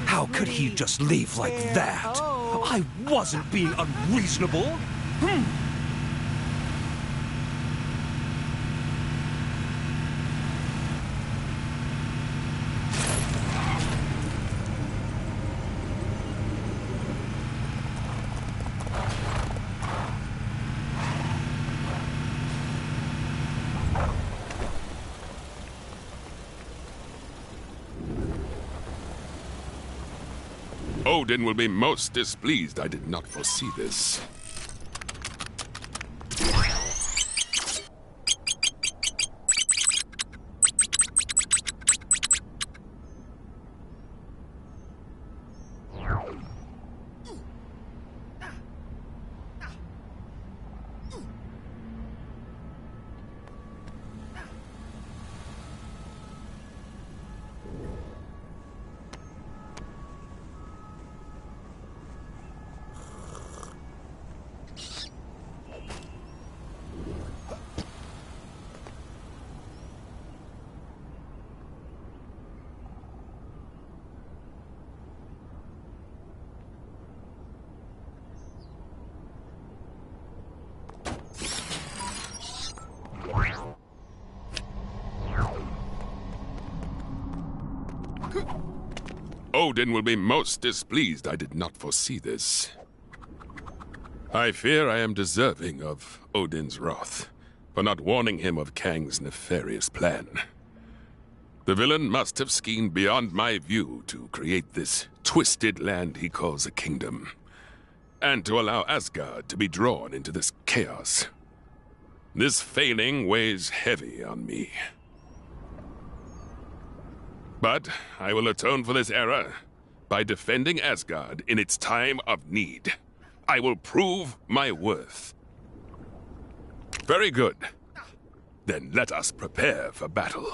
[SPEAKER 16] How could he just leave like that? I wasn't being unreasonable.
[SPEAKER 18] Odin will be most displeased. I did not foresee this. Odin will be most displeased. I did not foresee this. I fear I am deserving of Odin's wrath for not warning him of Kang's nefarious plan. The villain must have schemed beyond my view to create this twisted land he calls a kingdom, and to allow Asgard to be drawn into this chaos. This failing weighs heavy on me. But I will atone for this error by defending Asgard in its time of need. I will prove my worth. Very good. Then let us prepare for battle.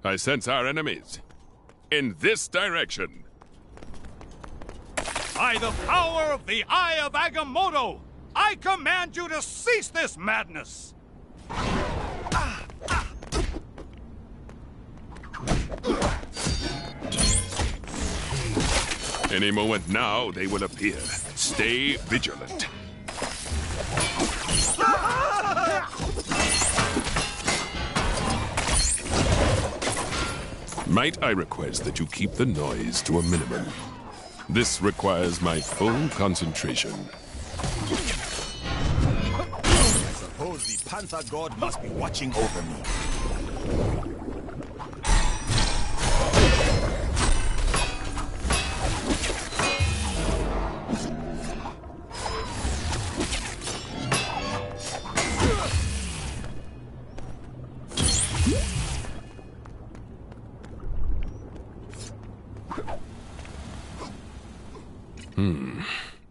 [SPEAKER 18] I sense our enemies in this direction.
[SPEAKER 20] By the power of the Eye of Agamotto, I command you to cease this madness!
[SPEAKER 18] Any moment now, they will appear. Stay vigilant. Might I request that you keep the noise to a minimum? This requires my full concentration.
[SPEAKER 9] I suppose the Panther God must be watching over me.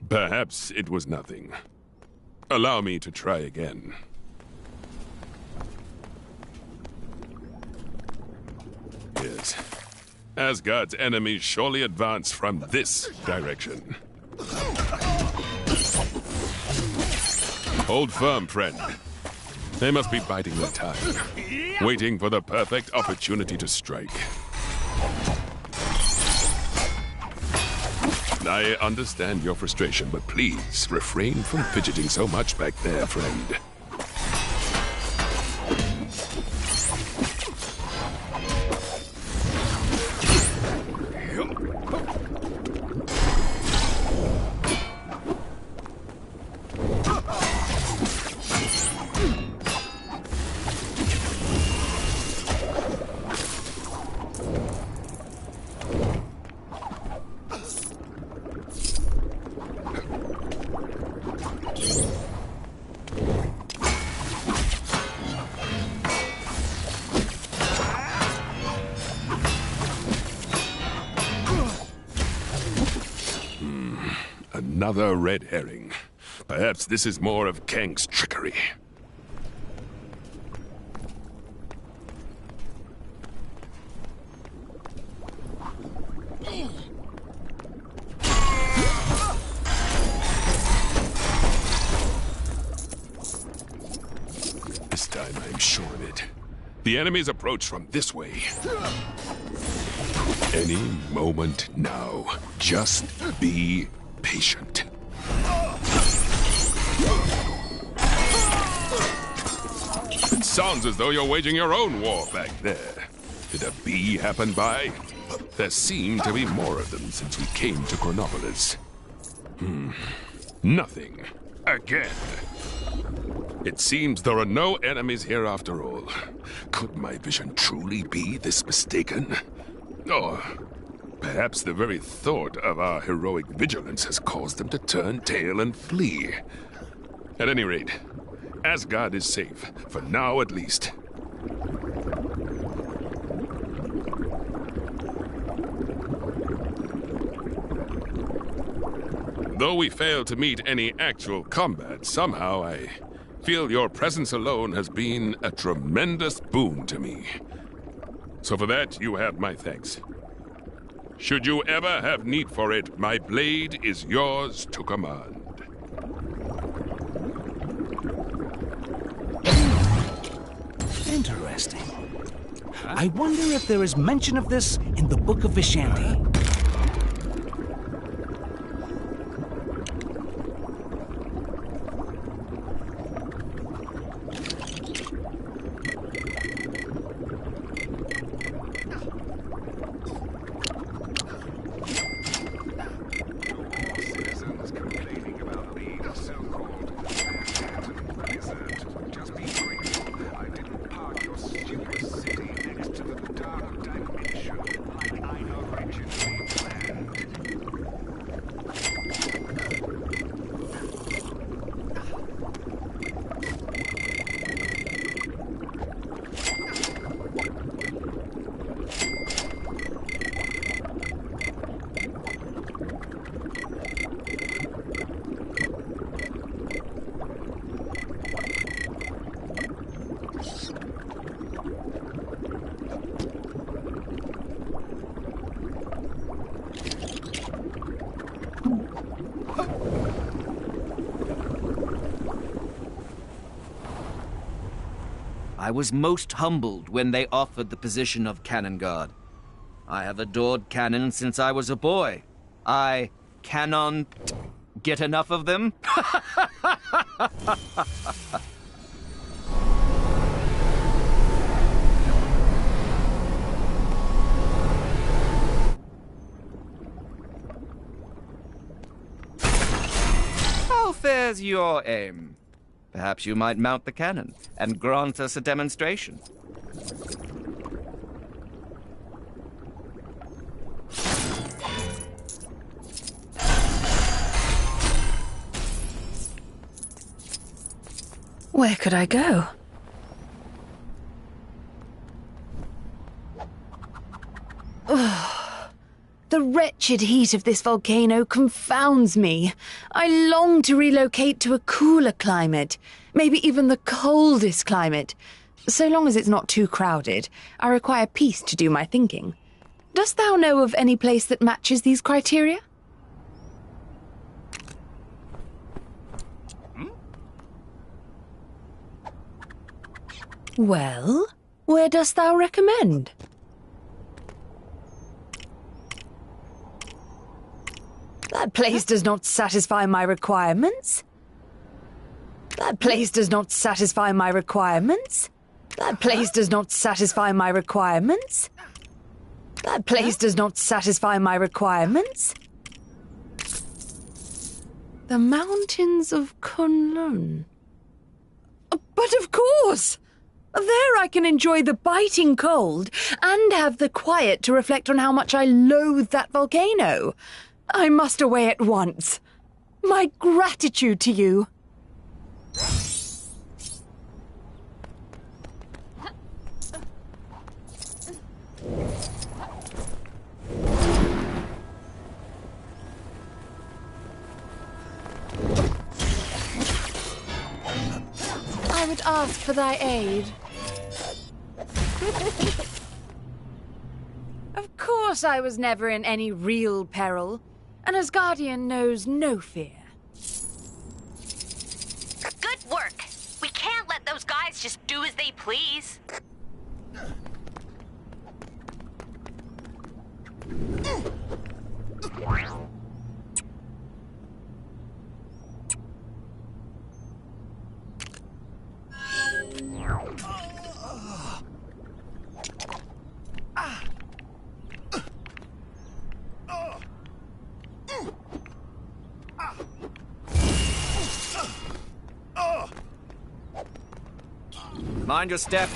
[SPEAKER 18] Perhaps it was nothing. Allow me to try again. Yes. Asgard's enemies surely advance from this direction. Hold firm, friend. They must be biding their time, waiting for the perfect opportunity to strike. I understand your frustration, but please refrain from fidgeting so much back there, friend. Another red herring. Perhaps this is more of Kang's trickery. This time I'm sure of it. The enemies approach from this way. Any moment now. Just be patient. It sounds as though you're waging your own war back there. Did a bee happen by? There seem to be more of them since we came to Chronopolis. Nothing. Again. It seems there are no enemies here after all. Could my vision truly be this mistaken? Or
[SPEAKER 8] Perhaps the very thought of our heroic vigilance has caused them to turn tail and flee. At any rate, Asgard is safe, for now at least. Though we failed to meet any actual combat, somehow I feel your presence alone has been a tremendous boon to me. So for that, you have my thanks. Should you ever have need for it, my blade is yours to command.
[SPEAKER 16] Interesting. I wonder if there is mention of this in the Book of Vishanti.
[SPEAKER 15] I was most humbled when they offered the position of cannon guard. I have adored cannon since I was a boy. I cannot get enough of them. How fares your aim? Perhaps you might mount the cannon and grant us a demonstration.
[SPEAKER 11] Where could I go? The wretched heat of this volcano confounds me. I long to relocate to a cooler climate, maybe even the coldest climate. So long as it's not too crowded, I require peace to do my thinking. Dost thou know of any place that matches these criteria? Well, where dost thou recommend? That place does not satisfy my requirements. That place does not satisfy my requirements. That place does not satisfy my requirements. That place does not satisfy my requirements. The mountains of Kunlun. But of course! There I can enjoy the biting cold and have the quiet to reflect on how much I loathe that volcano. I must away at once. My gratitude to you. I would ask for thy aid. Of course I was never in any real peril. An Asgardian knows no fear.
[SPEAKER 4] Good work. We can't let those guys just do as they please.
[SPEAKER 15] Mind your step.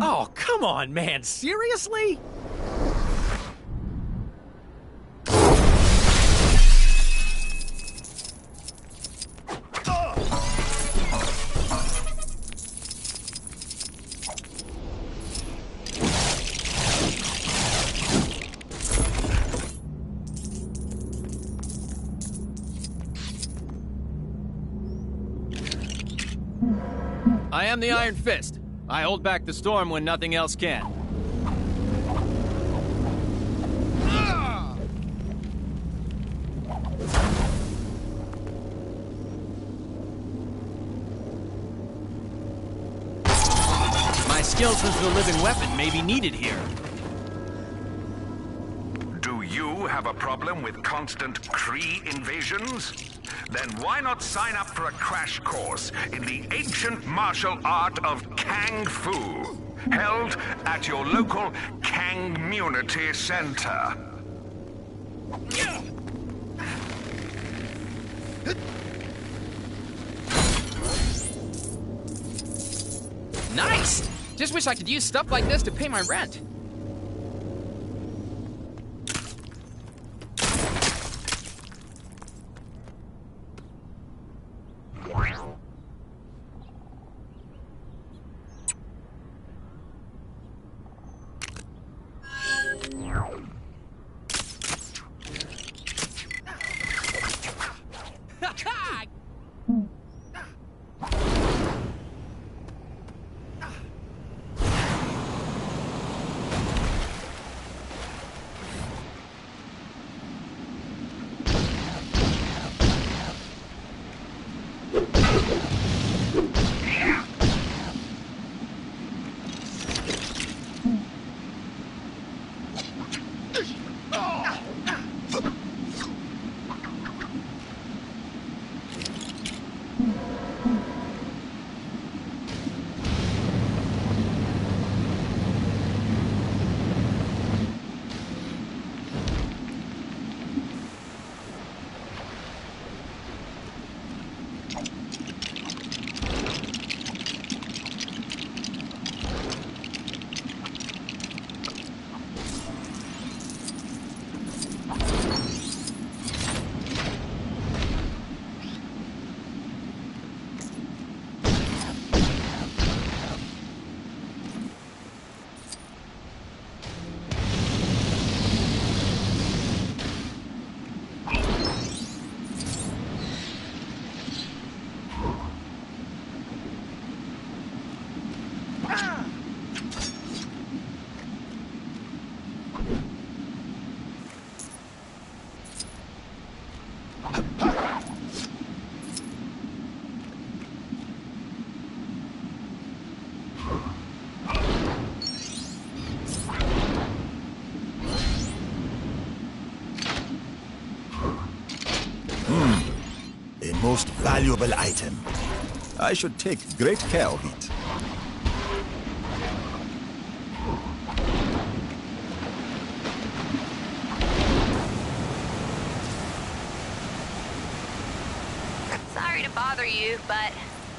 [SPEAKER 20] Oh, come on, man. Seriously?
[SPEAKER 10] I am the Iron Fist. I hold back the storm when nothing else can. My skills as the living weapon may be needed here.
[SPEAKER 14] Do you have a problem with constant Kree invasions? Then why not sign up for a crash course in the ancient martial art of Kung Fu, held at your local Kangmunity Center?
[SPEAKER 10] Nice! Just wish I could use stuff like this to pay my rent.
[SPEAKER 9] A most valuable item. I should take great care of it.
[SPEAKER 4] Sorry to bother you, but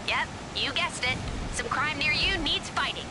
[SPEAKER 4] yep, you guessed it. Some crime near you needs fighting.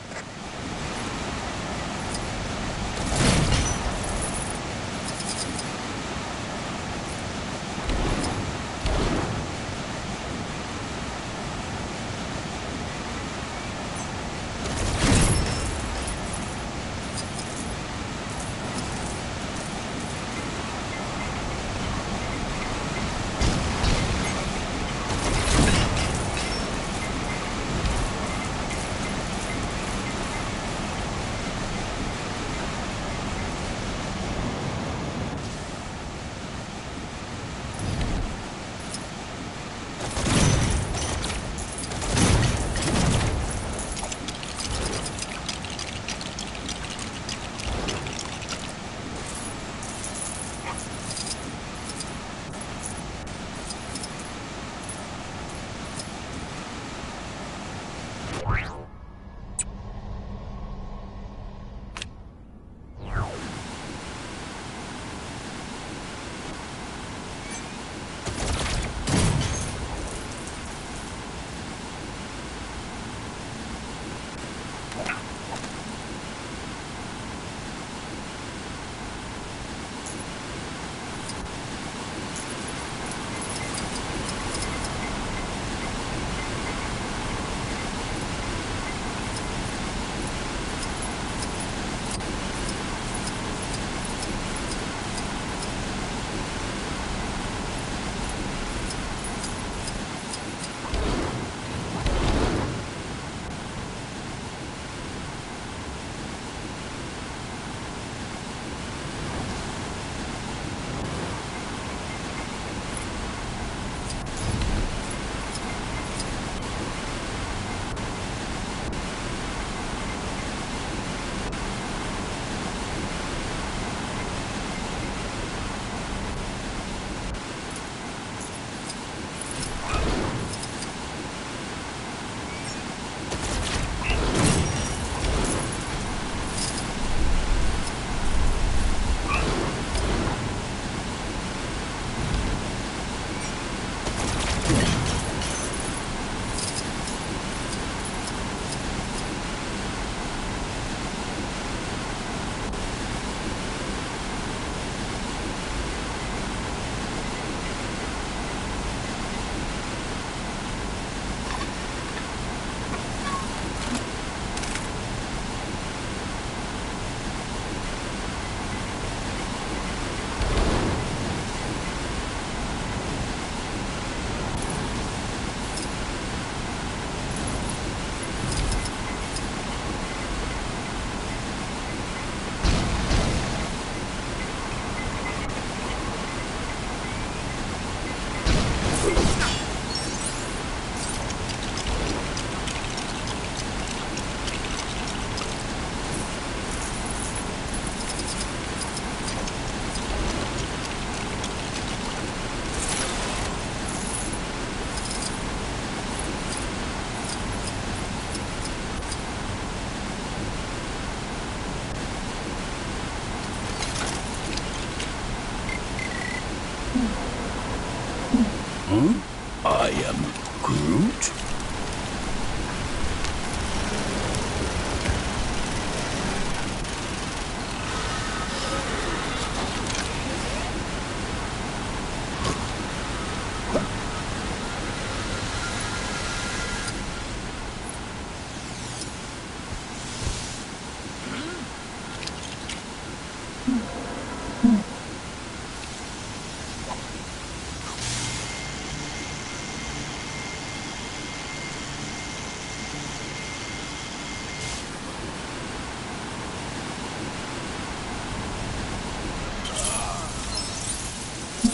[SPEAKER 19] I am Groot?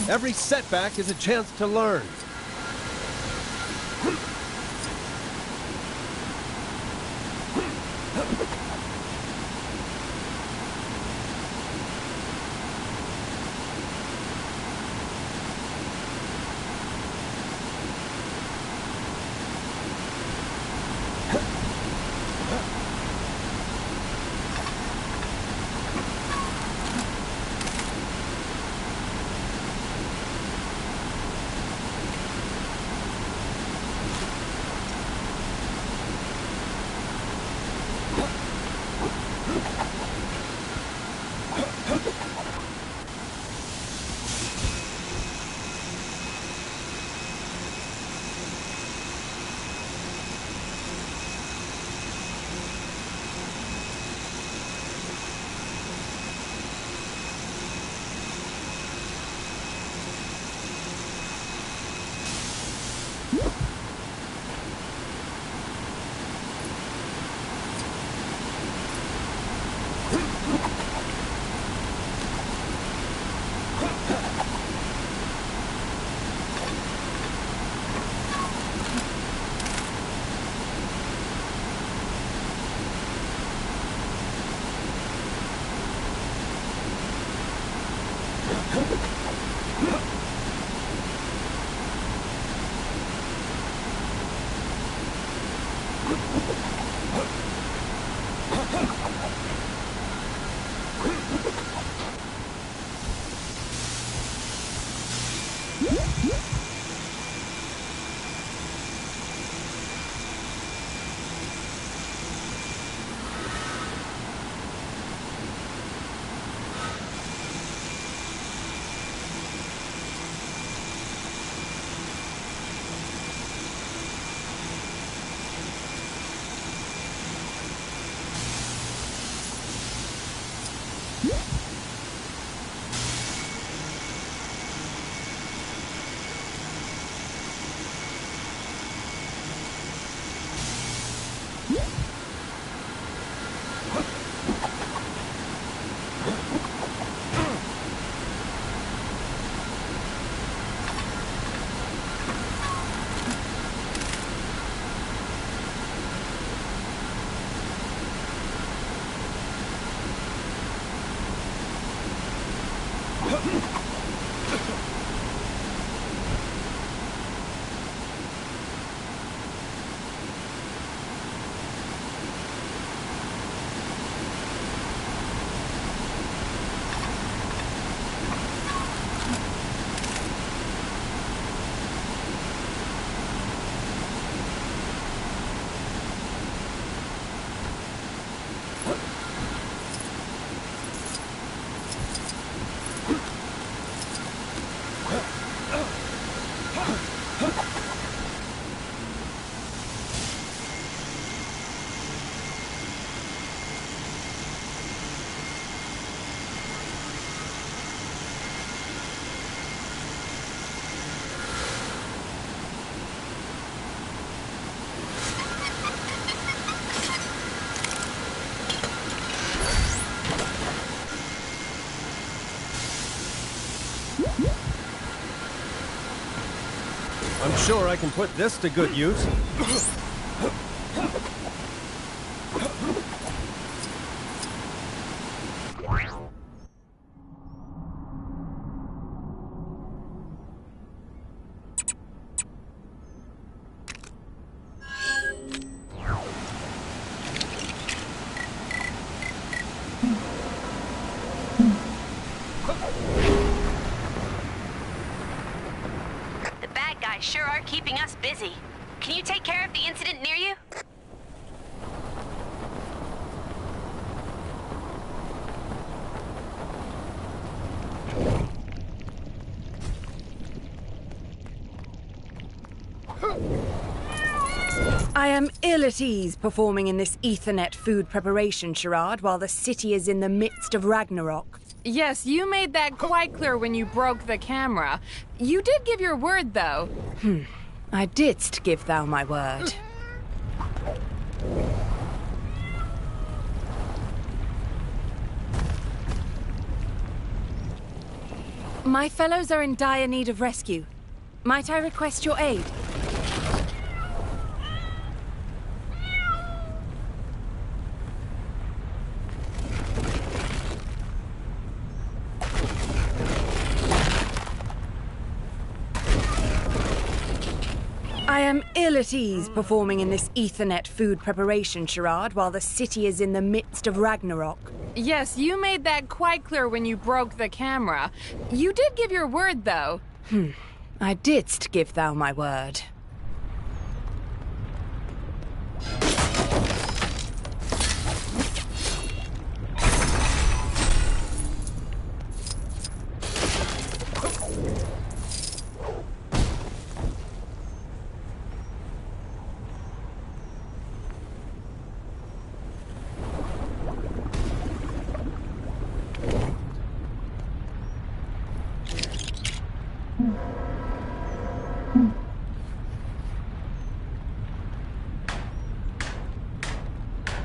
[SPEAKER 22] Every setback is a chance to learn. I'm sure I can put this to good use.
[SPEAKER 4] Internet guys sure are keeping us busy. Can you take care of the incident near you?
[SPEAKER 11] I am ill at ease performing in this Ethernet food preparation charade while the city is in the midst of Ragnarok.
[SPEAKER 5] Yes, you made that quite clear when you broke the camera. You did give your word, though.
[SPEAKER 11] I didst give thou my word. My fellows are in dire need of rescue. Might I request your aid? I am ill at ease performing in this Ethernet food preparation charade while the city is in the midst of Ragnarok.
[SPEAKER 5] Yes, you made that quite clear when you broke the camera. You did give your word, though.
[SPEAKER 11] I didst give thou my word.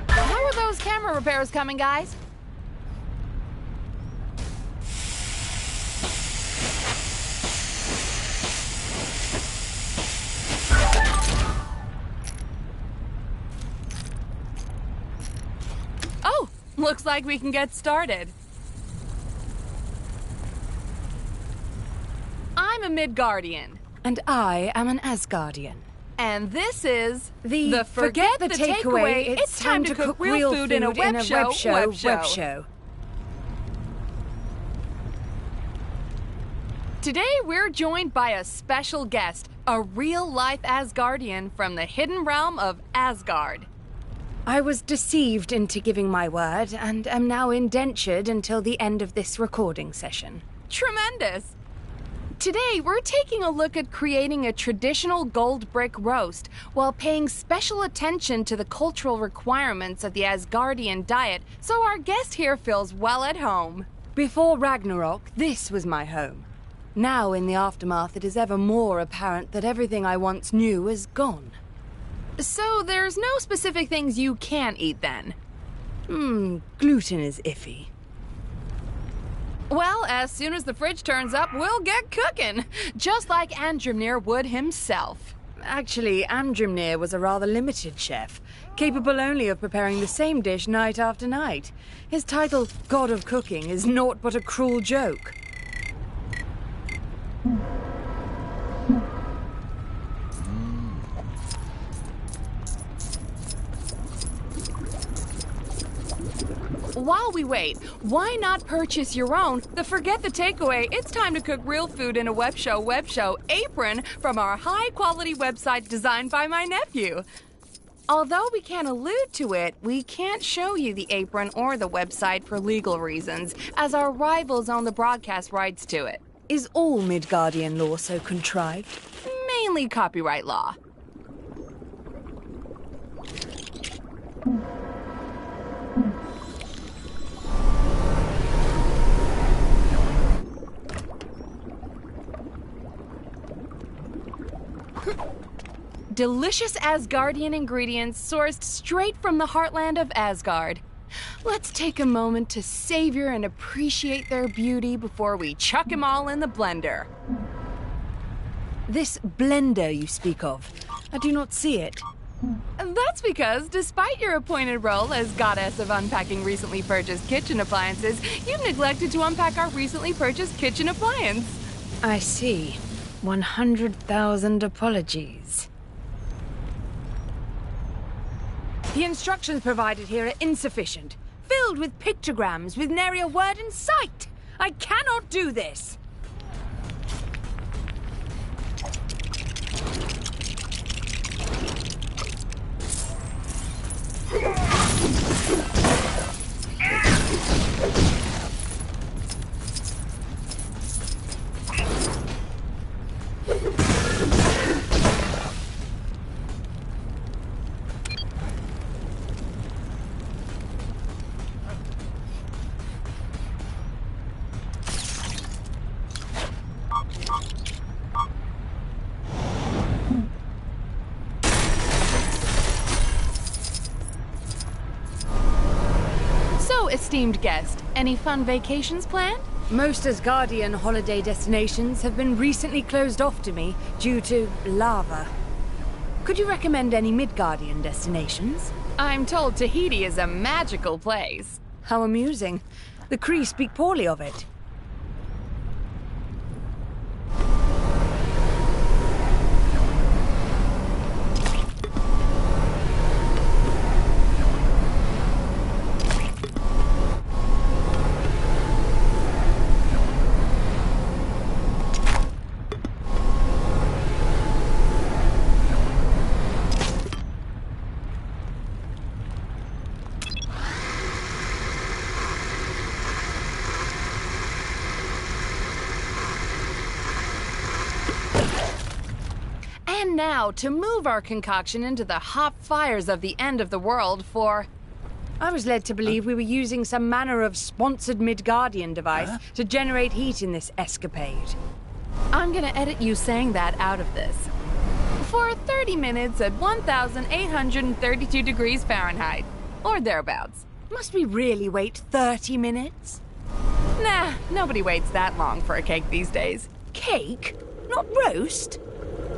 [SPEAKER 5] How are those camera repairs coming, guys? Oh, looks like we can get started. I'm a Midgardian.
[SPEAKER 11] And I am an Asgardian.
[SPEAKER 5] And this is
[SPEAKER 11] the
[SPEAKER 5] Forget the Takeaway. It's time to cook real food in a web show. Today we're joined by a special guest, a real-life Asgardian from the hidden realm of Asgard.
[SPEAKER 11] I was deceived into giving my word and am now indentured until the end of this recording session.
[SPEAKER 5] Tremendous! Today, we're taking a look at creating a traditional gold brick roast while paying special attention to the cultural requirements of the Asgardian diet so our guest here feels well at home.
[SPEAKER 11] Before Ragnarok, this was my home. Now, in the aftermath, it is ever more apparent that everything I once knew is gone.
[SPEAKER 5] So there's no specific things you can't eat then?
[SPEAKER 11] Gluten is iffy.
[SPEAKER 5] Well, as soon as the fridge turns up, we'll get cooking, just like Andrimnir would himself.
[SPEAKER 11] Actually, Andrimnir was a rather limited chef, capable only of preparing the same dish night after night. His title, God of Cooking, is naught but a cruel joke.
[SPEAKER 5] While we wait, why not purchase your own the Forget the Takeaway, It's Time to Cook Real Food in a Web Show apron from our high-quality website designed by my nephew. Although we can allude to it, we can't show you the apron or the website for legal reasons, as our rivals own the broadcast rights to it.
[SPEAKER 11] Is all Midgardian law so contrived?
[SPEAKER 5] Mainly copyright law. Delicious Asgardian ingredients sourced straight from the heartland of Asgard. Let's take a moment to savor and appreciate their beauty before we chuck them all in the blender.
[SPEAKER 11] This blender you speak of, I do not see it.
[SPEAKER 5] That's because, despite your appointed role as goddess of unpacking recently purchased kitchen appliances, you've neglected to unpack our recently purchased kitchen appliance.
[SPEAKER 11] I see. 100,000 apologies. The instructions provided here are insufficient, filled with pictograms with nary a word in sight. I cannot do this.
[SPEAKER 5] esteemed guest. Any fun vacations planned?
[SPEAKER 11] Most Asgardian holiday destinations have been recently closed off to me due to lava. Could you recommend any Midgardian destinations?
[SPEAKER 5] I'm told Tahiti is a magical place.
[SPEAKER 11] How amusing. The Kree speak poorly of it.
[SPEAKER 5] And now, to move our concoction into the hot fires of the end of the world for...
[SPEAKER 11] I was led to believe we were using some manner of sponsored Midgardian device to generate heat in this escapade.
[SPEAKER 5] I'm gonna edit you saying that out of this. For 30 minutes at 1,832 degrees Fahrenheit. Or thereabouts.
[SPEAKER 11] Must we really wait 30 minutes?
[SPEAKER 5] Nah, nobody waits that long for a cake these days.
[SPEAKER 11] Cake? Not roast?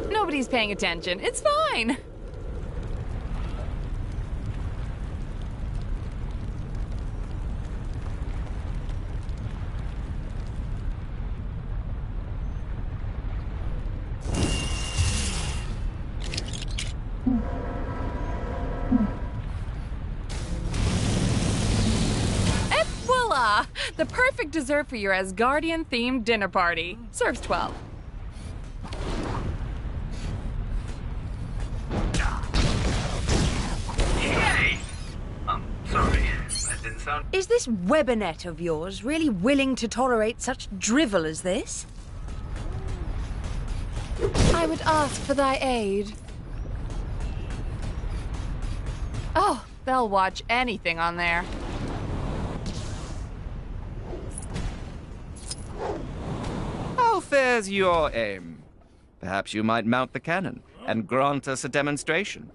[SPEAKER 5] Nobody's paying attention. It's fine. Et voila! The perfect dessert for your Asgardian-themed dinner party. Serves 12.
[SPEAKER 17] Hey! I'm sorry. That didn't sound...
[SPEAKER 11] Is this webinet of yours really willing to tolerate such drivel as this?
[SPEAKER 5] I would ask for thy aid. Oh, they'll watch anything on there.
[SPEAKER 15] How fares your aim? Perhaps you might mount the cannon and grant us a demonstration.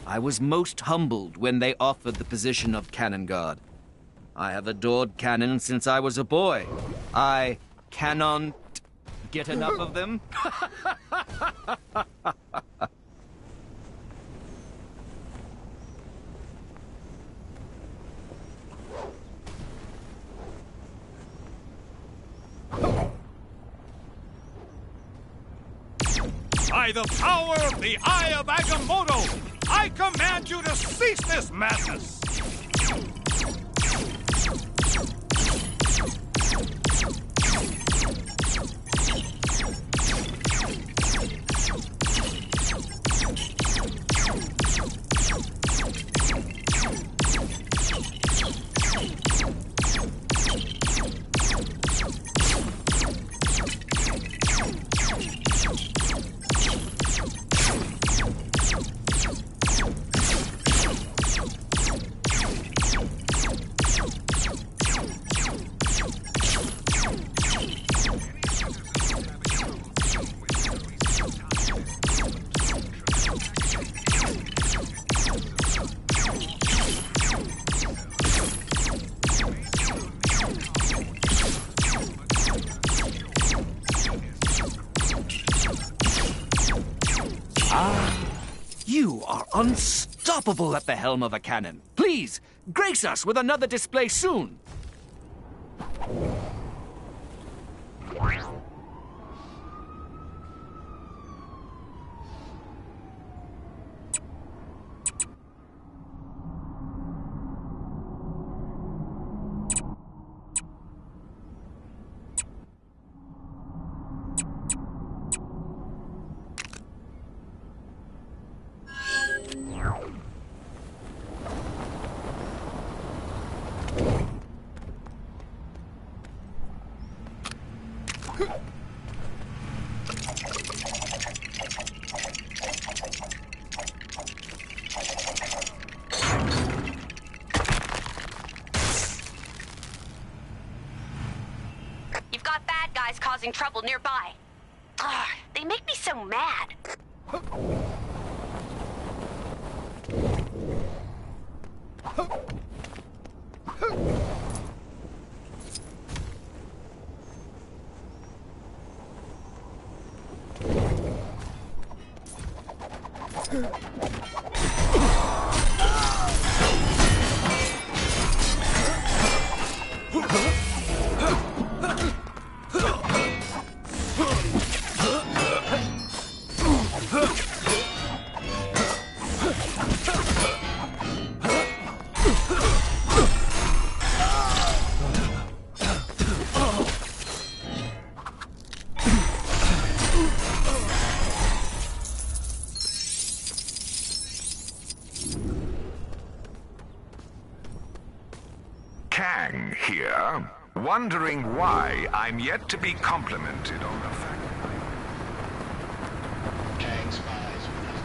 [SPEAKER 15] I was most humbled when they offered the position of cannon guard. I have adored cannon since I was a boy. I cannot get enough of them.
[SPEAKER 20] By the power of the Eye of Agamotto, I command you to cease this madness!
[SPEAKER 15] You are unstoppable at the helm of a cannon. Please, grace us with another display soon.
[SPEAKER 4] bad guys causing trouble nearby. Ugh, they make me so mad.
[SPEAKER 14] Kang here, wondering why I'm yet to be complimented on the fact that Kang spies with us.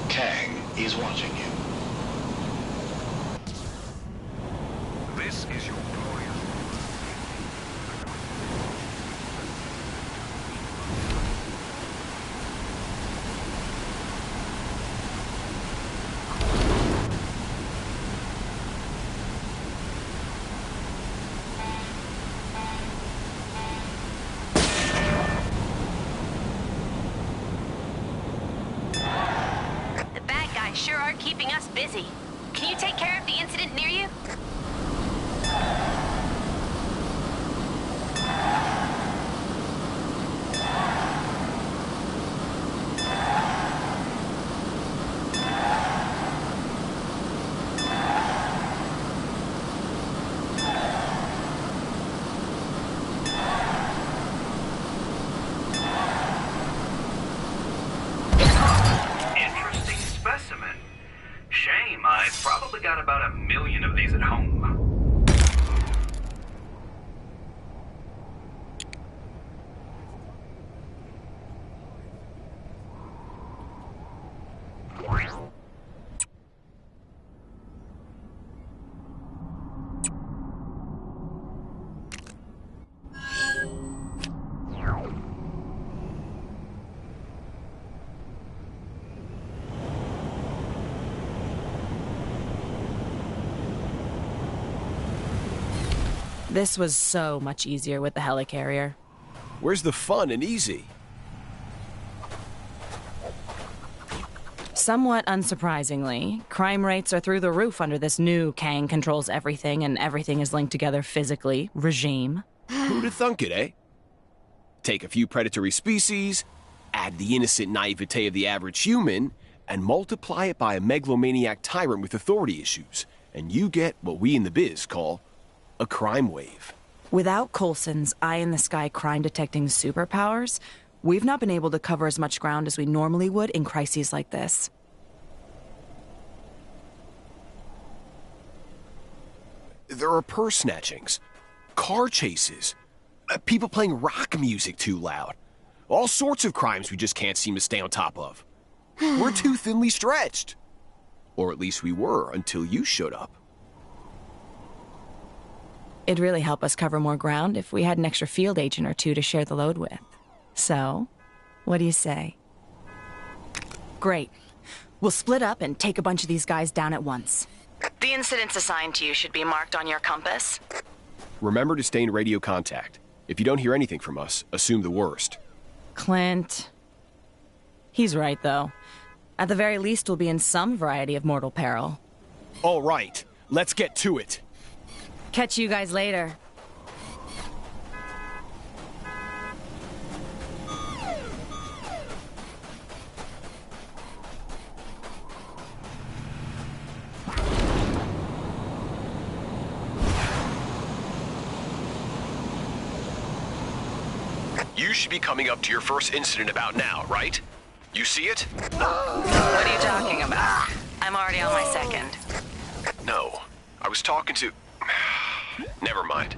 [SPEAKER 2] Kang is watching you.
[SPEAKER 14] this is your glorious.
[SPEAKER 4] The bad guys sure are keeping us busy. Can you take care of the incident near you?
[SPEAKER 17] Interesting specimen. Shame, I've probably got about 1 million of these at home.
[SPEAKER 7] This was so much easier with the helicarrier.
[SPEAKER 13] Where's the fun and easy?
[SPEAKER 7] Somewhat unsurprisingly, crime rates are through the roof under this new Kang controls everything and everything is linked together physically regime.
[SPEAKER 13] Who'd have thunk it, eh? Take a few predatory species, add the innocent naivete of the average human, and multiply it by a megalomaniac tyrant with authority issues, and you get what we in the biz call a crime wave.
[SPEAKER 7] Without Coulson's eye-in-the-sky crime-detecting superpowers, we've not been able to cover as much ground as we normally would in crises like this.
[SPEAKER 13] There are purse snatchings, car chases, people playing rock music too loud. All sorts of crimes we just can't seem to stay on top of. We're too thinly stretched. Or at least we were until you showed up.
[SPEAKER 7] It'd really help us cover more ground if we had an extra field agent or two to share the load with. So, what do you say? Great. We'll split up and take a bunch of these guys down at once.
[SPEAKER 23] The incidents assigned to you should be marked on your compass.
[SPEAKER 13] Remember to stay in radio contact. If you don't hear anything from us, assume the worst.
[SPEAKER 7] Clint. He's right, though. At the very least, we'll be in some variety of mortal peril.
[SPEAKER 13] All right, let's get to it.
[SPEAKER 7] Catch you guys later.
[SPEAKER 13] You should be coming up to your first incident about now, right? You see it?
[SPEAKER 23] What are you talking about? I'm already on my second.
[SPEAKER 13] No, I was talking to... Never mind.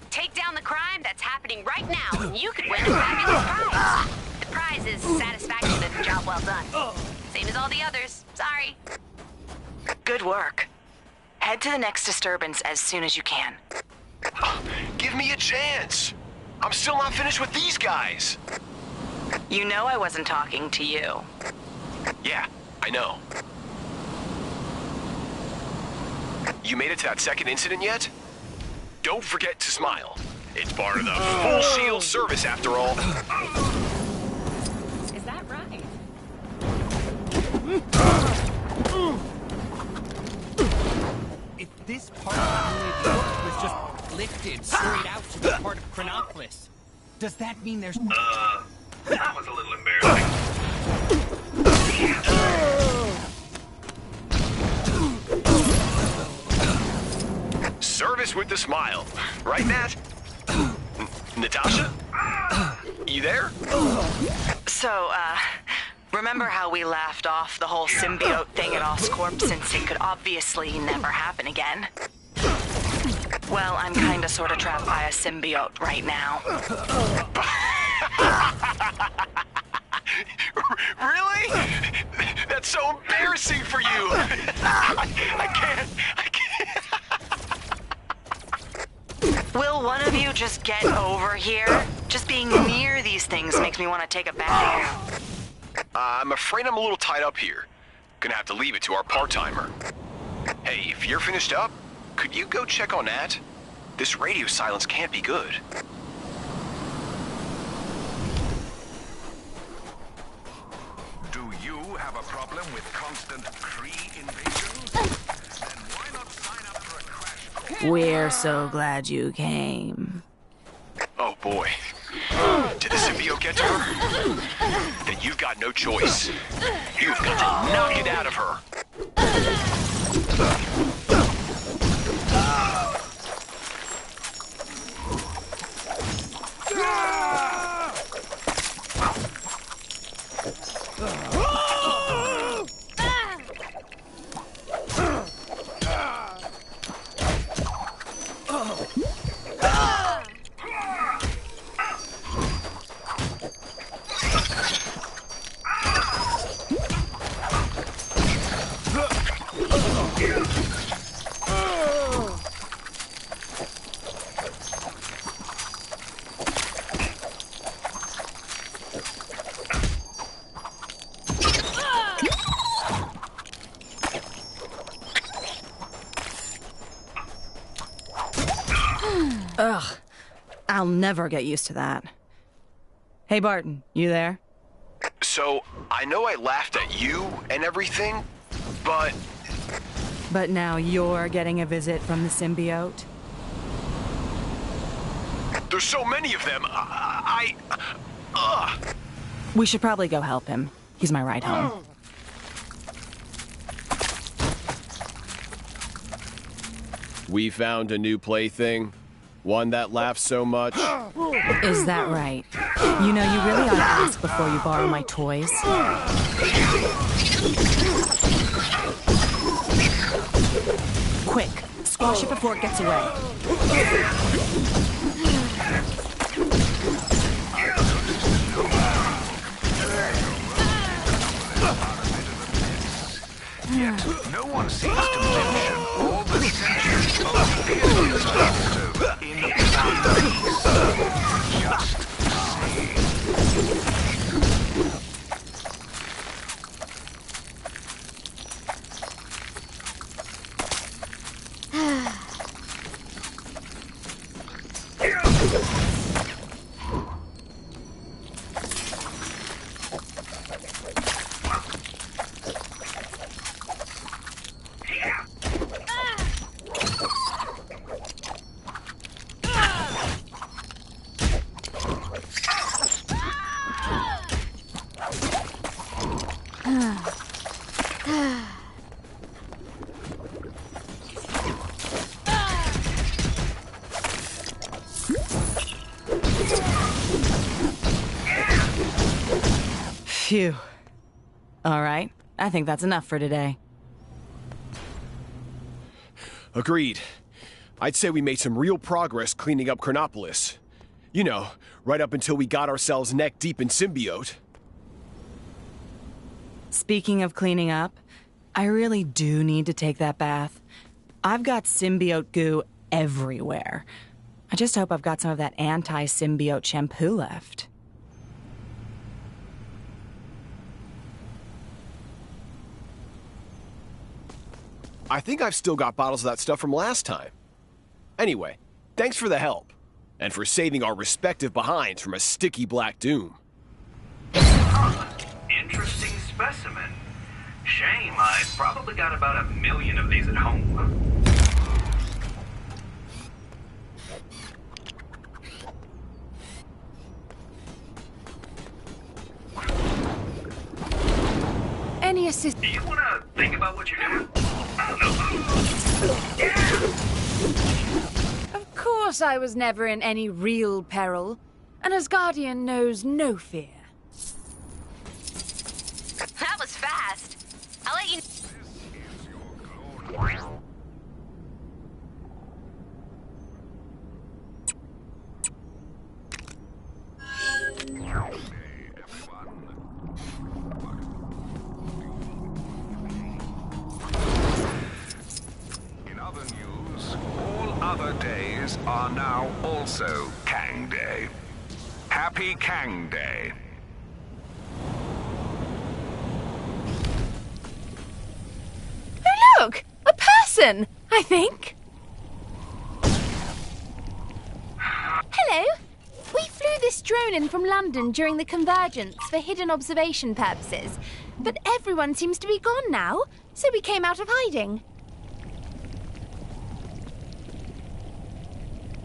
[SPEAKER 4] Take down the crime that's happening right now, and you could win a fabulous prize. The prize is satisfaction and a job well done. Same as all the others. Sorry.
[SPEAKER 23] Good work. Head to the next disturbance as soon as you can.
[SPEAKER 13] Give me a chance. I'm still not finished with these guys.
[SPEAKER 23] You know I wasn't talking to you.
[SPEAKER 13] Yeah, I know. You made it to that second incident yet? Don't forget to smile. It's part of the full shield service after all.
[SPEAKER 1] Is that right?
[SPEAKER 21] If this part of the book was just lifted straight out to the part of Chronopolis, does that mean there's...
[SPEAKER 17] That was a little embarrassing.
[SPEAKER 13] Service with the smile. Right, Nat? Natasha? You there?
[SPEAKER 23] So, remember how we laughed off the whole symbiote thing at Oscorp since it could obviously never happen again? Well, I'm kinda sorta trapped by a symbiote right now.
[SPEAKER 13] Really? That's so embarrassing for you. I can't.
[SPEAKER 23] Will one of you just get over here? Just being near these things makes me want to take a bath.
[SPEAKER 13] I'm afraid I'm a little tied up here. Gonna have to leave it to our part-timer. Hey, if you're finished up, could you go check on Nat? This radio silence can't be good.
[SPEAKER 14] Do you have a problem with constant Kree invasions? Then why not sign up for a crash course?
[SPEAKER 7] We're so glad you came.
[SPEAKER 13] Oh boy. Did the symbiote get to her? Then you've got no choice. You've got to knock it out of her.
[SPEAKER 7] I'll never get used to that. Hey, Barton, you there?
[SPEAKER 13] So, I know I laughed at you and everything, but...
[SPEAKER 7] But now you're getting a visit from the symbiote?
[SPEAKER 13] There's so many of them.
[SPEAKER 7] We should probably go help him. He's my ride home.
[SPEAKER 13] We found a new plaything. One that laughs so much.
[SPEAKER 7] Is that right? You know, you really ought to ask before you borrow my toys. Quick, squash it before it gets away.
[SPEAKER 14] Yet, no one seems to mention all the centuries of periods left in one piece. Just saying.
[SPEAKER 7] Phew. All right, I think that's enough for today.
[SPEAKER 13] Agreed. I'd say we made some real progress cleaning up Chronopolis. You know, right up until we got ourselves neck deep in symbiote.
[SPEAKER 7] Speaking of cleaning up, I really do need to take that bath. I've got symbiote goo everywhere. I just hope I've got some of that anti-symbiote shampoo left.
[SPEAKER 13] I think I've still got bottles of that stuff from last time. Anyway, thanks for the help. And for saving our respective behinds from a sticky black doom.
[SPEAKER 17] Interesting specimen. Shame, I probably got about 1 million of these at home.
[SPEAKER 11] Any assist?
[SPEAKER 17] Do you want to think about what you're doing?
[SPEAKER 11] Of course I was never in any real peril. An Asgardian knows no fear.
[SPEAKER 4] That was fast. I'll let you...
[SPEAKER 14] In other news, all other days are now also Kang Day. Happy Kang Day.
[SPEAKER 11] Oh, look! A person, I think.
[SPEAKER 3] Hello. We flew this drone in from London during the convergence for hidden observation purposes. But everyone seems to be gone now, so we came out of hiding.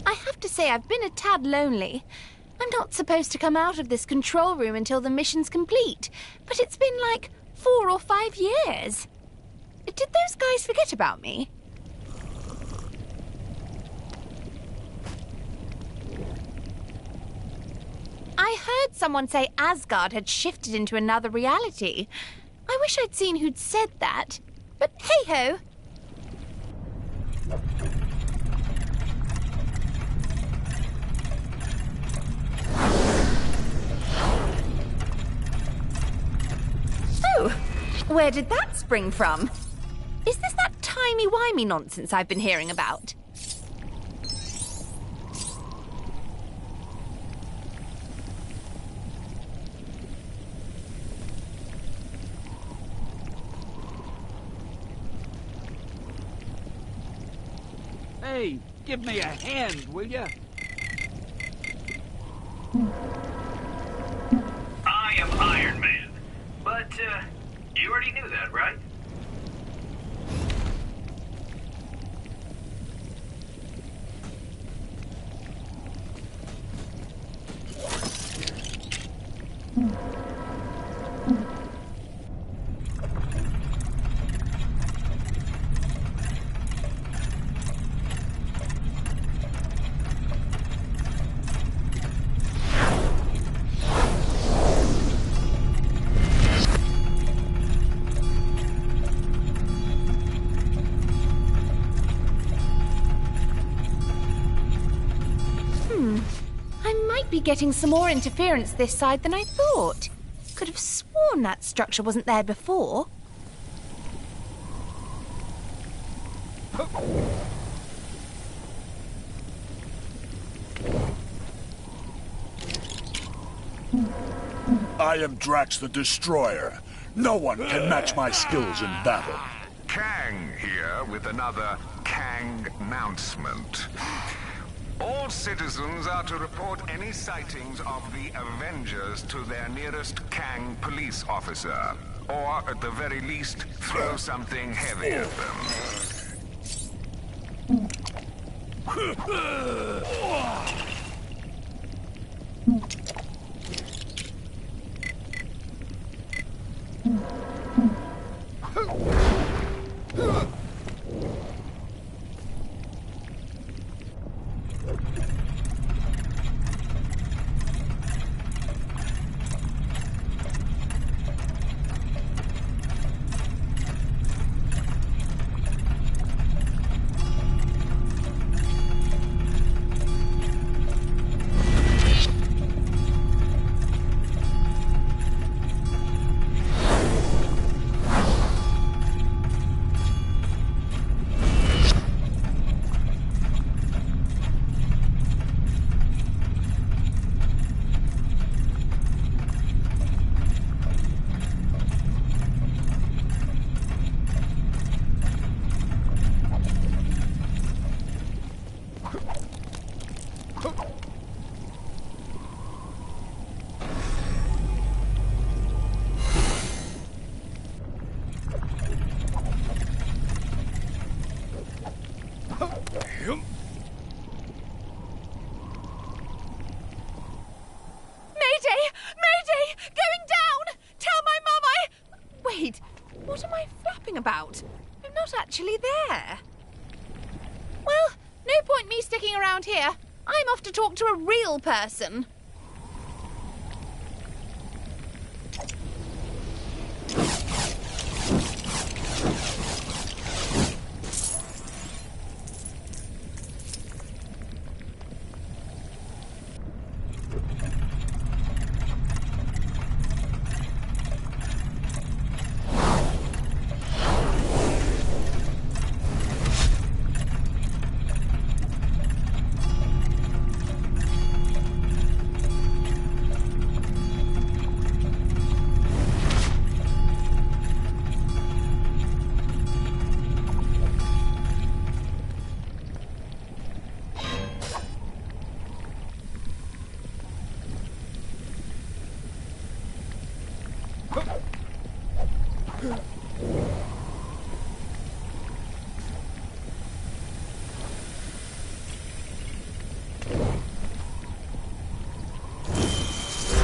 [SPEAKER 3] I have to say I've been a tad lonely. I'm not supposed to come out of this control room until the mission's complete, but it's been like 4 or 5 years. Did those guys forget about me? I heard someone say Asgard had shifted into another reality. I wish I'd seen who'd said that. But hey-ho.
[SPEAKER 11] Oh, where did that spring from? Is this that timey-wimey nonsense I've been hearing about?
[SPEAKER 21] Hey, give me a hand, will ya?
[SPEAKER 3] I might be getting some more interference this side than I thought. Could have sworn that structure wasn't there before.
[SPEAKER 9] I am Drax the Destroyer. No one can match my skills in battle.
[SPEAKER 14] Kang here with another Kang announcement. All citizens are to report any sightings of the Avengers to their nearest Kang police officer. Or, at the very least, throw something heavy at them.
[SPEAKER 3] What am I flapping about? I'm not actually there. Well, no point me sticking around here. I'm off to talk to a real person.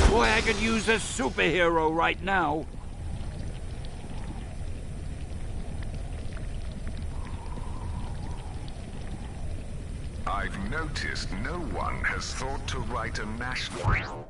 [SPEAKER 20] Boy, I could use a superhero right now.
[SPEAKER 14] I've noticed no one has thought to write a national...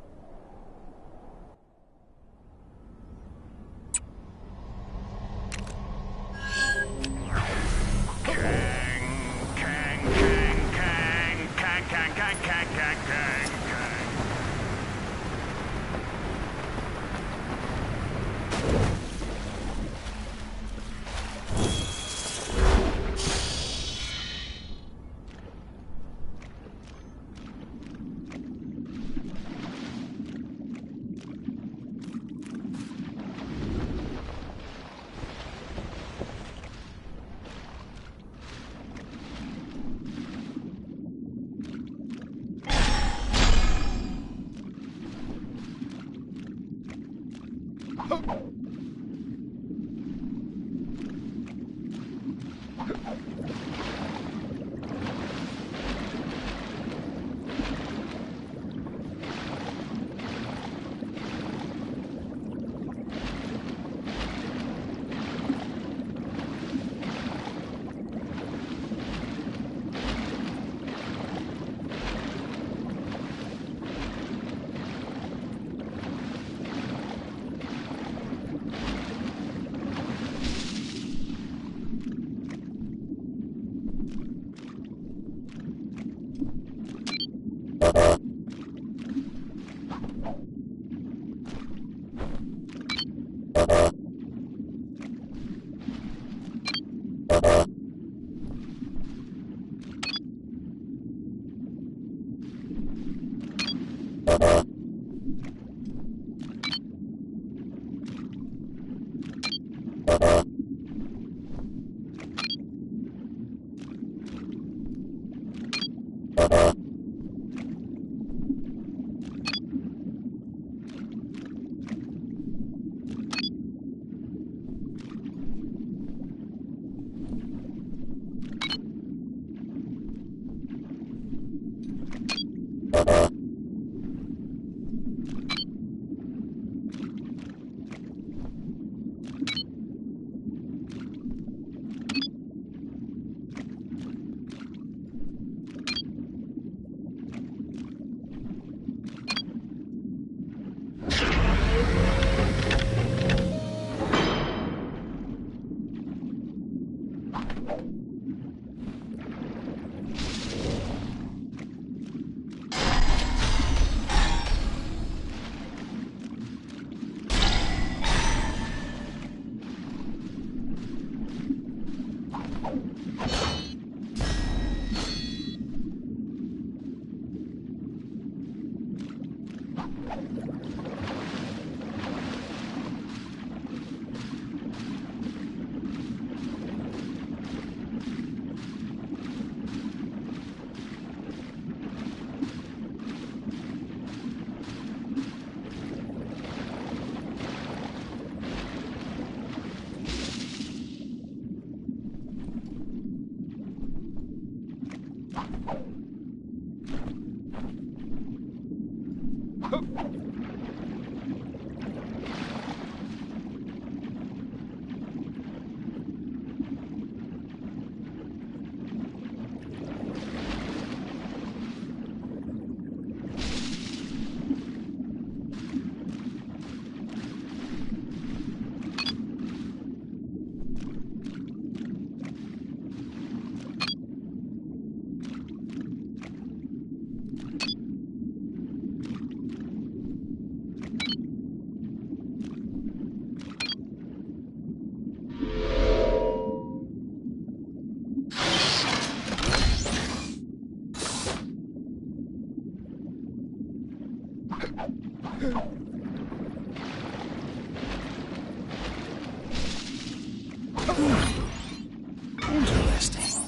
[SPEAKER 16] Interesting.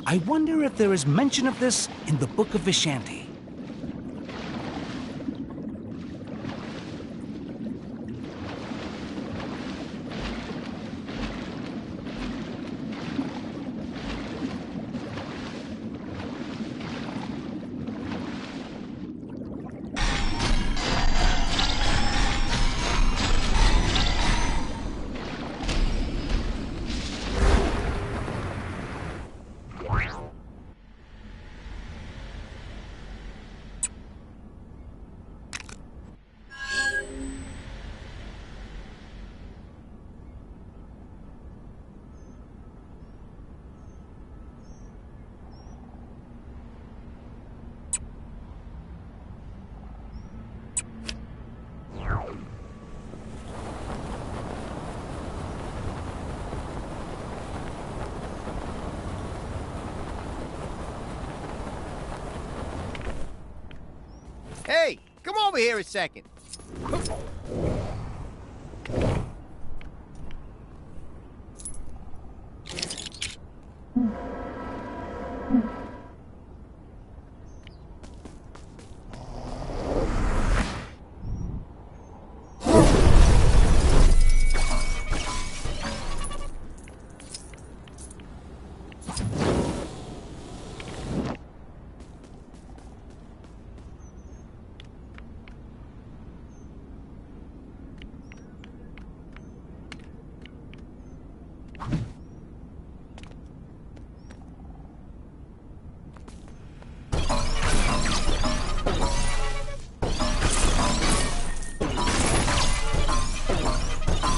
[SPEAKER 16] I wonder if there is mention of this in the Book of Vishanti.
[SPEAKER 6] Hey, come over here a second.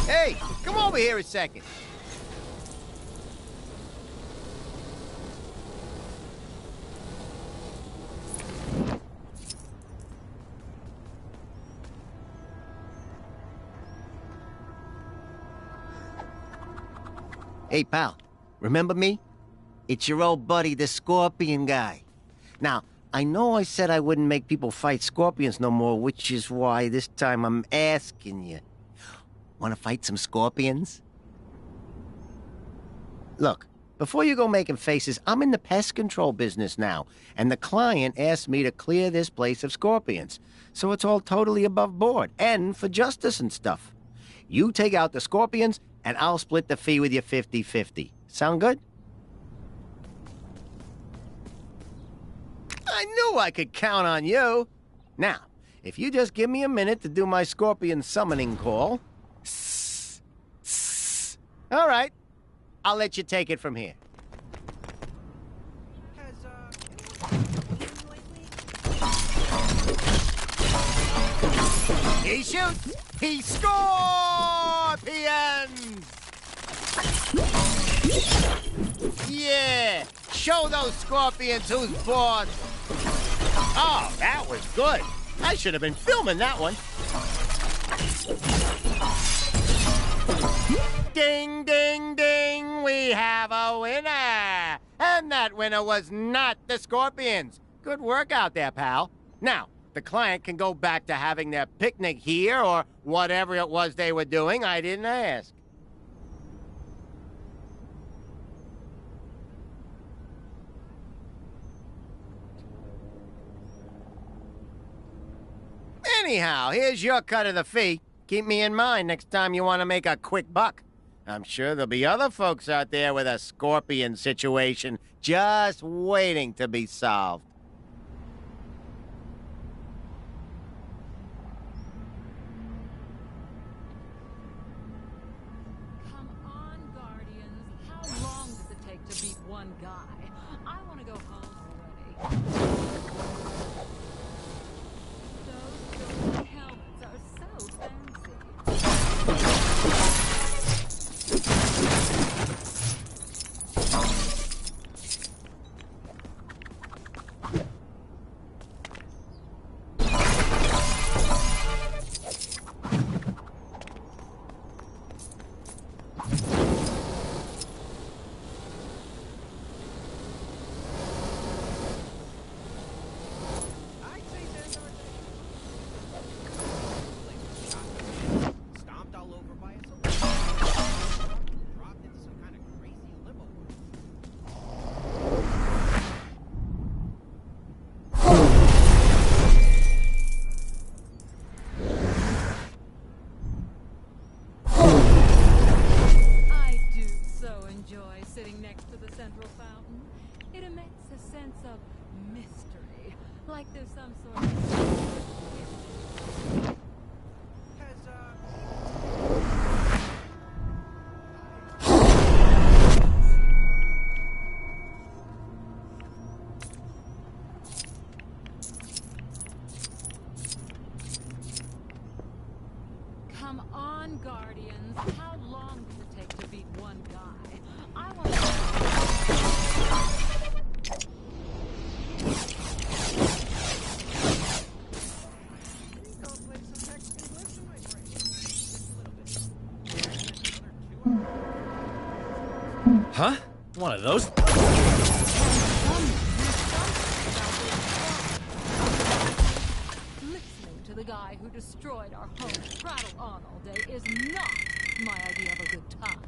[SPEAKER 6] Hey, come over here a second. Hey, pal, remember me? It's your old buddy, the Scorpion guy. Now, I know I said I wouldn't make people fight scorpions no more, which is why this time I'm asking you. Want to fight some scorpions? Look, before you go making faces, I'm in the pest control business now, and the client asked me to clear this place of scorpions, so it's all totally above board, and for justice and stuff. You take out the scorpions, and I'll split the fee with you 50-50. Sound good? I knew I could count on you. Now, if you just give me a minute to do my scorpion summoning call... All right. I'll let you take it from here. He shoots! He scorpions! Yeah! Show those scorpions who's boss! Oh, that was good! I should have been filming that one. Ding, ding, ding! We have a winner! And that winner was not the scorpions. Good work out there, pal. Now, the client can go back to having their picnic here or whatever it was they were doing. I didn't ask. Anyhow, here's your cut of the fee. Keep me in mind next time you want to make a quick buck. I'm sure there'll be other folks out there with a scorpion situation just waiting to be solved.
[SPEAKER 1] Come on, Guardians. How long does it take to beat one guy? I want to go home already. Those helmets are so fancy. Sitting next to the central fountain, it emits a sense of mystery, like there's some sort of... Come on, Guardians. How long does it take to beat one guy? I want to...
[SPEAKER 10] Huh? One of those?
[SPEAKER 1] Listening to the guy who destroyed our home prattle on all day is not my idea of a good time.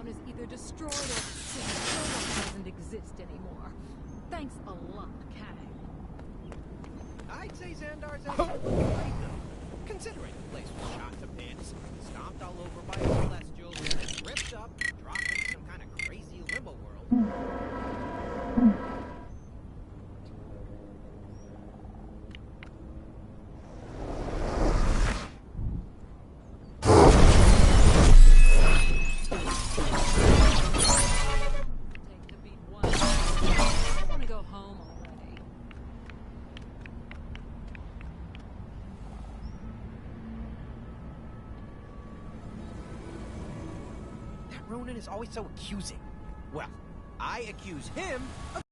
[SPEAKER 1] Is either destroyed or doesn't exist anymore. Thanks a lot, Kang.
[SPEAKER 21] I'd say Xandar's considering the place was shot to bits, stomped all over by celestials, and ripped up, dropped into some kind of crazy limbo world.
[SPEAKER 1] Home
[SPEAKER 8] Ronan is always so accusing. Well, I accuse him of